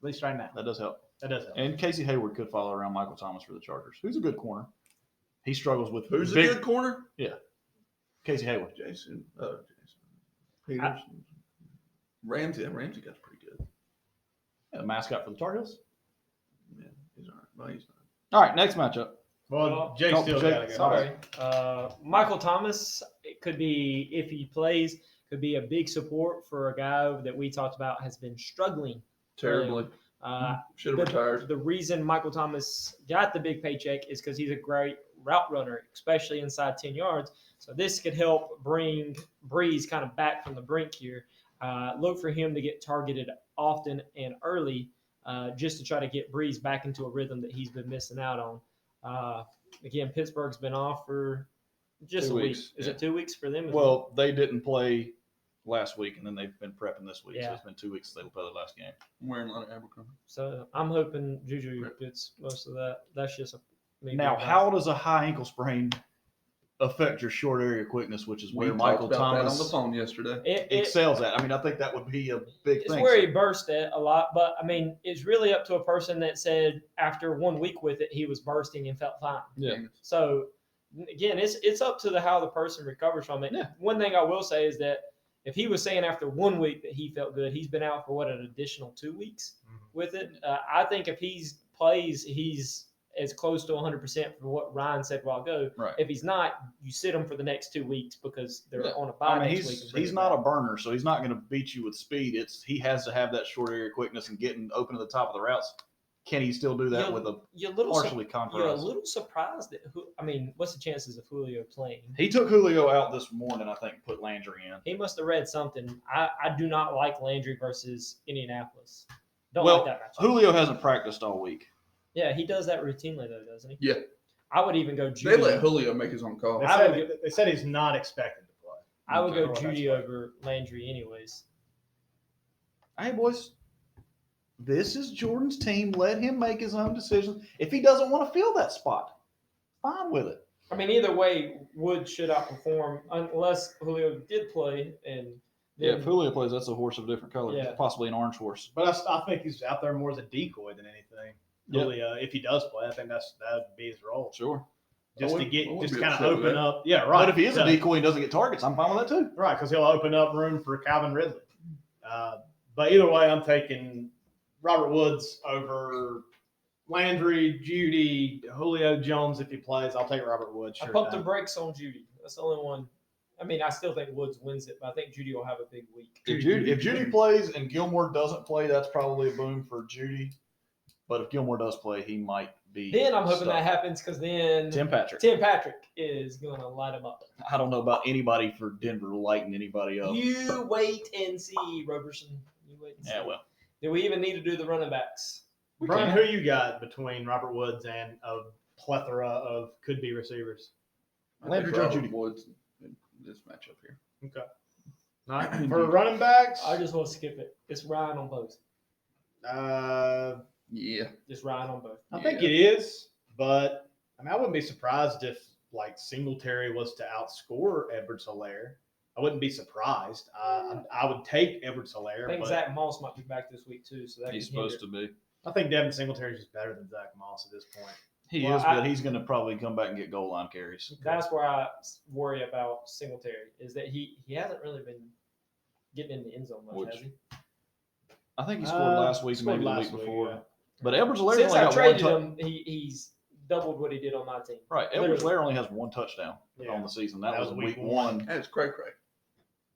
at least right now. That does help. That does help. And Casey Hayward could follow around Michael Thomas for the Chargers, who's a good corner. He struggles with Who's big, a good corner? Casey Hayward. Jason. Peters. Ramsey. Ramsey got pretty good. Yeah, the mascot for the Tar Heels. Yeah, he's all right. Well, he's not. All right, next matchup. Well, Jake Oh, still Jake, got to go. Sorry. Michael Thomas, it could be, if he plays, could be a big support for a guy that we talked about has been struggling. Terribly. Should have retired. The reason Michael Thomas got the big paycheck is because he's a great route runner, especially inside 10 yards. So this could help bring Breeze kind of back from the brink here. Look for him to get targeted often and early just to try to get Breeze back into a rhythm that he's been missing out on. Again, Pittsburgh's been off for just 2 a week. weeks. Is it 2 weeks for them? Well, they didn't play last week, and then they've been prepping this week. Yeah. So it's been 2 weeks since they played the last game. I'm wearing a lot of Abercrombie. So I'm hoping Juju gets most of that. That's just maybe Now, a how does a high ankle sprain affect your short area quickness, which is where We Michael talked about that on the Thomas phone yesterday. it excels at? I think that would be a big It's thing. where he burst at a lot, but it's really up to a person that said after 1 week with it, he was bursting and felt fine. Yeah. So again, it's up to how the person recovers from it. Yeah. One thing I will say is that if he was saying after 1 week that he felt good, he's been out for an additional 2 weeks with it. I think if he plays, he's as close to 100% for what Ryan said a while ago. Right. If he's not, you sit him for the next 2 weeks because they're Yeah. on a bye I mean, next week. and bring he's it not back. a burner, so he's not going to beat you with speed. He has to have that short area quickness and getting open to the top of the routes. Can he still do that You're- with a You're a little partially You're a conquerors? little surprised that. What's the chances of Julio playing? He took Julio out this morning, I think, and put Landry in. He must have read something. I do not like Landry versus Indianapolis. Don't Well, like that matchup. Julio hasn't practiced all week. Yeah, he does that routinely though, doesn't he? Yeah. I would even go They Judy. let Julio make his own call. They said he's not expected to play. I would go Okay. Judy over Landry anyways. Hey, boys, this is Jordan's team. Let him make his own decisions. If he doesn't want to fill that spot, fine with it. I mean, either way, Wood should outperform unless Julio did play and Yeah, then if Julio plays, that's a horse of a different color. Yeah. Possibly an orange horse. But I think he's out there more as a decoy than anything. Yep. Really, if he does play, I think that would be his role. Sure. Just I to would- get, I would just be kind of upset with open that. up. Yeah, right. But if he is a So- decoy and doesn't get targets, I'm fine with that too. Right, because he'll open up room for Calvin Ridley. But either way, I'm taking Robert Woods over Landry, Judy, Julio Jones if he plays. I'll take Robert Woods. I Sure pumped the thing. brakes on Judy. That's the only one. I mean, I still think Woods wins it, but I think Judy will have a big week. If Judy plays and Gilmore doesn't play, that's probably a boom for Judy. But if Gilmore does play, he might be. Then I'm hoping stuck. that happens because then Tim Patrick. Tim Patrick is going to light him up. I don't know about anybody for Denver lighting anybody up. You wait and see, Roberson. You wait and see. Yeah, well. Do we even need to do the running backs? Brian, who you got between Robert Woods and a plethora of could-be receivers? Landry, I think Joe, Robert Judy. Woods in this matchup here. Okay. All right. For running backs, I just want to skip it. It's Ryan on both. Yeah. Just Ryan on both. I think it is, but I mean, I wouldn't be surprised if like Singletary was to outscore Edwards-Helaire. I wouldn't be surprised. I would take Edwards-Helaire, I think but Zach Moss might be back this week too, so that He's can hinder. supposed to be. I think Devin Singletary is just better than Zach Moss at this point. He Well, is, but he's going to probably come back and get goal line carries. That's where I worry about Singletary is that he hasn't really been getting in the end zone much, Which- has he? I think he scored last week, scored maybe the last week week, before. yeah. But Edwards-Helaire Since only I got one traded touch. him, he's doubled what he did on my team. Right, Literally. Edwards-Helaire only has one touchdown Yeah. on the season. That That was was in week week one. That's cray.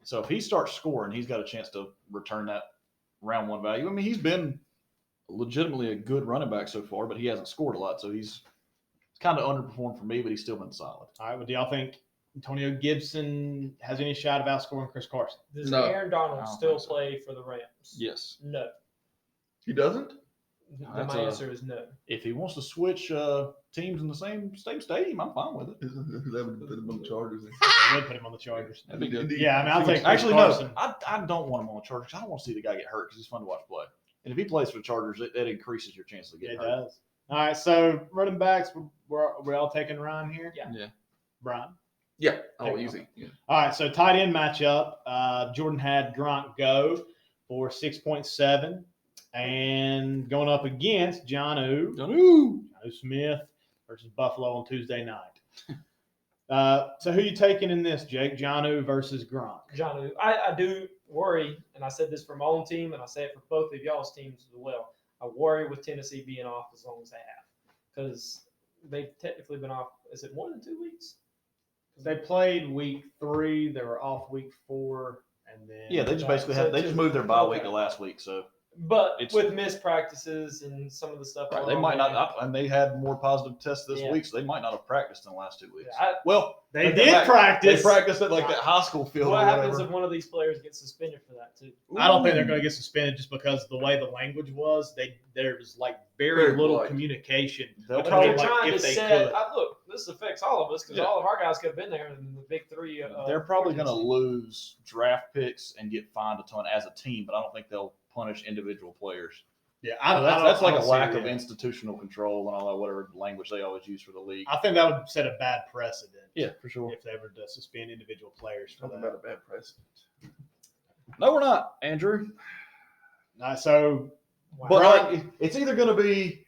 So if he starts scoring, he's got a chance to return that round one value. I mean, he's been legitimately a good running back so far, but he hasn't scored a lot. So he's kind of underperformed for me, but he's still been solid. All right, well, do y'all think Antonio Gibson has any shot of outscoring Chris Carson? Does No. Aaron I Donald don't still think so. play for the Rams? Yes. No. He doesn't? That's My a- answer is no. If he wants to switch teams in the same stadium, I'm fine with it. That would put him on the Chargers. I would put him on the Chargers. That'd be good. Yeah, I mean, I'll take Chris Actually, Carson. no, I don't want him on the Chargers. I don't want to see the guy get hurt because he's fun to watch play. And if he plays for the Chargers, that increases your chance of It getting hurt. does. All right, so running backs, we're all taking Ryan here? Yeah. Yeah. Brian. Yeah. Oh, easy. Yeah. All right, so tight end matchup. Jordan had Gronk go for 6.7 and going up against Jonnu Smith versus Buffalo on Tuesday night. So who you taking in this, Jake? Jonnu versus Gronk. John, I do worry, and I said this for my own team, and I say it for both of y'all's teams as well. I worry with Tennessee being off as long as they have, because they've technically been off. Is it more than 2 weeks? They played week 3. They were off week 4, and then Yeah, they just Right, basically so they two- just moved their bye week okay. to last week, so But It's- with missed practices and some of the stuff, right, going they on might there, not. And they had more positive tests this Yeah. week, so they might not have practiced in the last 2 weeks. Yeah, Well, they take that did back. practice. They practiced at like that high school field what or happens whatever. if one of these players gets suspended for that too? I don't think they're going to get suspended just because the way the language was. There was like very Very little polite. communication. They'll But probably they're like, trying if to they set. could. Look, this affects all of us because Yeah. all of our guys could have been there in the big three. They're probably going to agencies. lose draft picks and get fined a ton as a team, but I don't think they'll punish individual players. Yeah, That's like a lack of it. institutional control and all that whatever language they always use for the league. I think that would set a bad precedent. Yeah, for sure. If they were to suspend individual players for Talking that. about a bad precedent. No, we're not, Andrew. So Wow. But Right. like, it's either going to be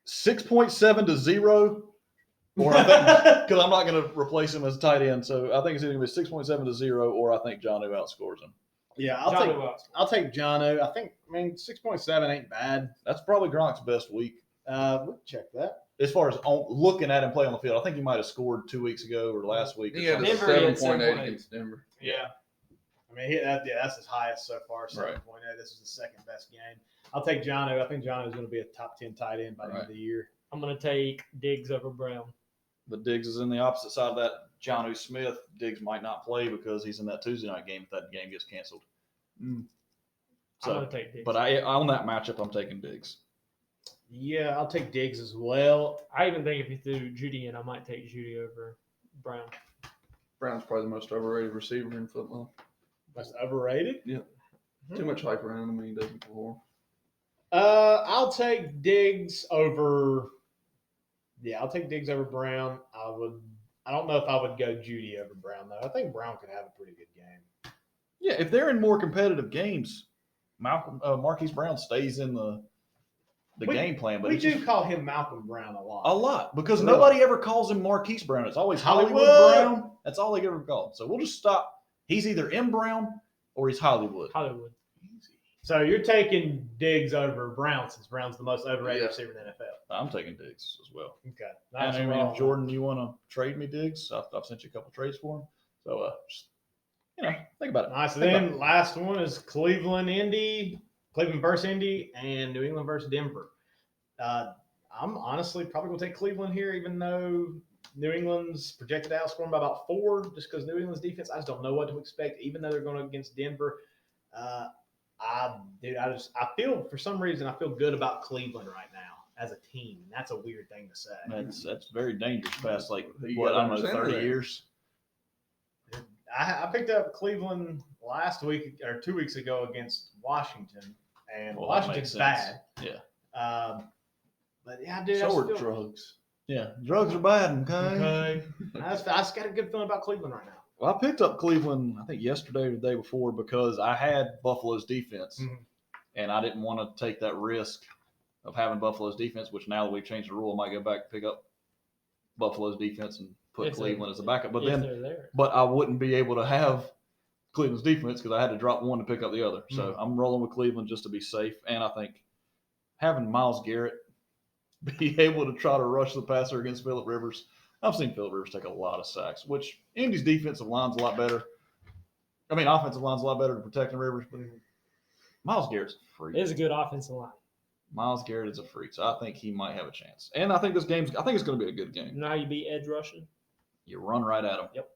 6.7 to 0, or I think because I'm not going to replace him as tight end, so I think it's either going to be 6.7 to 0, or I think Jonnu outscores him. yeah, Johnny Wells. I'll take Jonnu. I mean 6.7 ain't bad. That's probably Gronk's best week. We'll check that. as far as looking at him play on the field, I think he might have scored 2 weeks ago or last week. Or He had a something. Denver, he had 7.8 7.8. against Denver. Yeah. I mean, that's his highest so far, 7.8. This is the second best game. I'll take Jono. I think Jono's going to be a top 10 tight end by the end of the year. I'm going to take Diggs over Brown. But Diggs is in the opposite side of that. Jonnu Smith, Diggs might not play because he's in that Tuesday night game if that game gets canceled. I'm So, going to take Diggs. but on that matchup, I'm taking Diggs. Yeah, I'll take Diggs as well. I even think if you threw Judy in, I might take Judy over Brown. Brown's probably the most overrated receiver in football. Most overrated? Yeah. Too much hype around him. He doesn't perform. I'll take Diggs over. Yeah, I'll take Diggs over Brown. I don't know if I would go Judy over Brown though. I think Brown could have a pretty good game. Yeah, if they're in more competitive games, Marquise Brown stays in the game plan. But we it's do just call him Malcolm Brown a lot. a lot because Really? nobody ever calls him Marquise Brown. It's always Hollywood Brown. That's all they ever called. So we'll just stop. He's either M Brown or he's Hollywood. Hollywood. So you're taking Diggs over Brown since Brown's the most overrated Yeah. receiver in the NFL. I'm taking Diggs as well. Okay. And I mean, wrong. if Jordan, you want to trade me Diggs? I've sent you a couple trades for him. So just think about it. All right, so Think about then last one is Cleveland versus Indy, and New England versus Denver. I'm honestly probably going to take Cleveland here, even though New England's projected to outscore them by about 4, just because New England's defense, I just don't know what to expect, even though they're going against Denver. I feel, for some reason, I feel good about Cleveland right now as a team. And that's a weird thing to say. That's very dangerous past You got 30 100% years. I picked up Cleveland last week or 2 weeks ago against Washington, and Well, that Washington's makes sense. bad. Yeah. But yeah, dude, So I are feel, drugs. Yeah. Drugs are bad, okay. I just got a good feeling about Cleveland right now. Well, I picked up Cleveland, I think yesterday or the day before, because I had Buffalo's defense, Mhm. and I didn't want to take that risk of having Buffalo's defense, which now that we've changed the rule, I might go back and pick up Buffalo's defense and put If Cleveland as a backup. But if then, they're there. but I wouldn't be able to have Cleveland's defense because I had to drop one to pick up the other. So I'm rolling with Cleveland just to be safe, and I think having Myles Garrett be able to try to rush the passer against Phillip Rivers. I've seen Phillip Rivers take a lot of sacks, which Indy's defensive line's a lot better. I mean, offensive line's a lot better to protecting Rivers, but Myles Garrett's a freak. It is a good offensive line. Myles Garrett is a freak, so I think he might have a chance. And I think it's going to be a good game. You know how you beat edge rushing? You run right at him. Yep.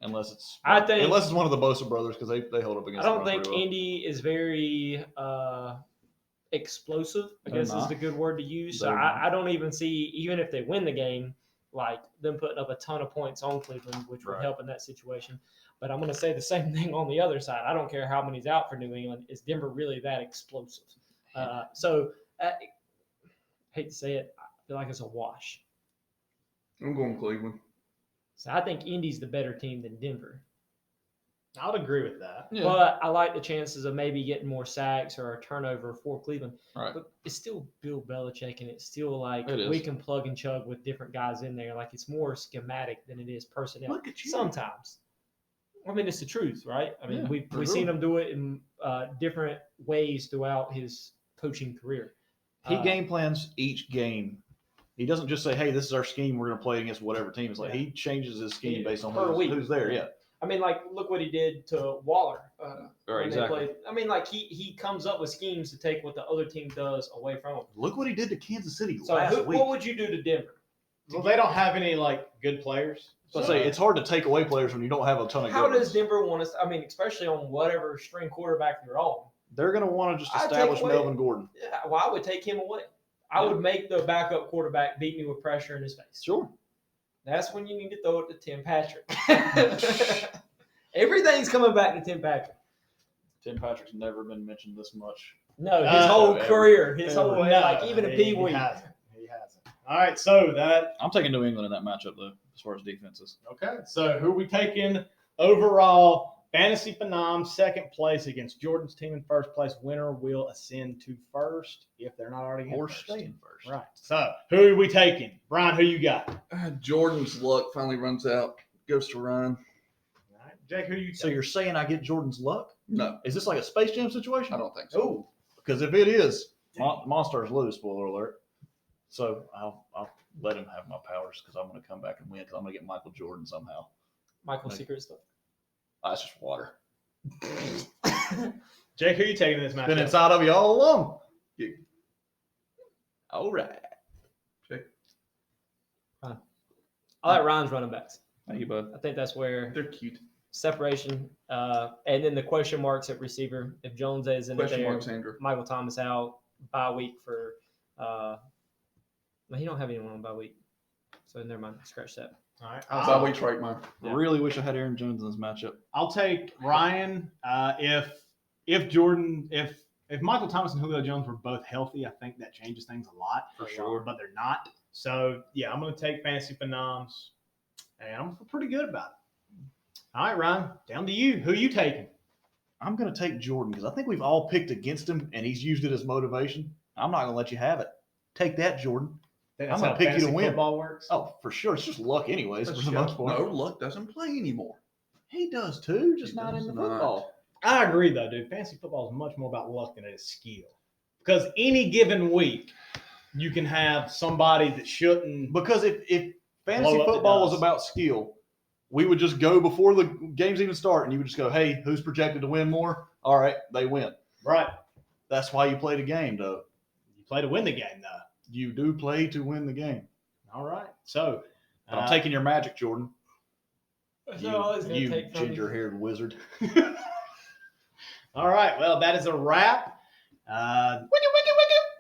Unless it's one of the Bosa brothers because they hold up against. I don't the run think pretty well. Indy is very explosive, I They're guess is not. the good word to use. So They're not. I don't even see, even if they win the game, like them putting up a ton of points on Cleveland, which would Right. help in that situation. But I'm going to say the same thing on the other side. I don't care how many's out for New England. Is Denver really that explosive? Hate to say it, I feel like it's a wash. I'm going Cleveland. So I think Indy's the better team than Denver. I would agree with that. Yeah. But I like the chances of maybe getting more sacks or a turnover for Cleveland. Right. But it's still Bill Belichick, and it's still like It is. we can plug and chug with different guys in there. Like it's more schematic than it is personnel. Look at you. Sometimes. I mean, it's the truth, right? I mean, Yeah, we've for seen sure. him do it in different ways throughout his coaching career. He game plans each game. He doesn't just say, "Hey, this is our scheme. We're going to play against whatever team." It's like Yeah. he changes his scheme Yeah, based on per week. who's there. Yeah. I mean, like, look what he did to Waller. Right. When they Exactly. played. I mean, like, he comes up with schemes to take what the other team does away from him. Look what he did to Kansas City So last week. what would you do to Denver? Well, they don't have any good players. So I say it's hard to take away players when you don't have a ton of. How good does ones. Denver want us? I mean, especially on whatever string quarterback you're on. They're going to want to just I'd take establish away- Melvin Gordon. Yeah, well, I would take him away. I would make the backup quarterback beat me with pressure in his face. Sure. That's when you need to throw it to Tim Patrick. Everything's coming back to Tim Patrick. Tim Patrick's never been mentioned this much. No, his whole ever. career, his Ever. whole even a Pee Wee. He hasn't. All right, so I'm taking New England in that matchup though, as far as defenses. okay. So who are we taking overall? Fantasy Phenoms, second place against Jordan's team in first place. Winner will ascend to first if they're not already in Or first. stay in first. Right. So who are we taking? Brian, who you got? Jordan's luck finally runs out. Goes to Ryan. All right. Jake, who you So taking? you're saying I get Jordan's luck? No, Is this like a Space Jam situation? I don't think so. Oh, Because if it is, Monsters lose. Spoiler alert. So I'll let him have my powers because I'm going to come back and win because I'm going to get Michael Jordan somehow. Michael's secret stuff. That's just water. Jake, who you taking in this match? Been inside of you all along. All right. I like Ryan's running backs. Thank you, bud. I think that's where They're cute. separation, and then the question marks at receiver. If Jones is in Question there, mark, Sandra. Michael Thomas out, bye week for. He don't have anyone on bye week, so never mind. Scratch that. All right. Bye week's right, Mike. Yeah. Really wish I had Aaron Jones in this matchup. I'll take Ryan. If Jordan, if Michael Thomas and Julio Jones were both healthy, I think that changes things a lot. For sure. But they're not. So yeah, I'm going to take Fantasy Phenoms, and I'm feel pretty good about it. All right, Ryan, down to you. Who you taking? I'm going to take Jordan because I think we've all picked against him and he's used it as motivation. I'm not going to let you have it. Take that, Jordan. That's I'm gonna how pick you to fantasy win. Football works. Oh, for sure. It's just luck, anyways, for the most part. No, luck doesn't play anymore. He does too, just He not in does the not. football. I agree, though, dude. Fantasy football is much more about luck than it is skill. Because any given week, you can have somebody that shouldn't. Because if fantasy Blow up the football was dust. about skill, we would just go before the games even start, and you would just go, "Hey, who's projected to win more? All right, they win." Right. That's why you play the game, though. You play to win the game, though. You do play to win the game. All right. So, But I'm taking your magic, Jordan. That's what I was gonna You take from you. ginger-haired wizard. all right. Well, that is a wrap.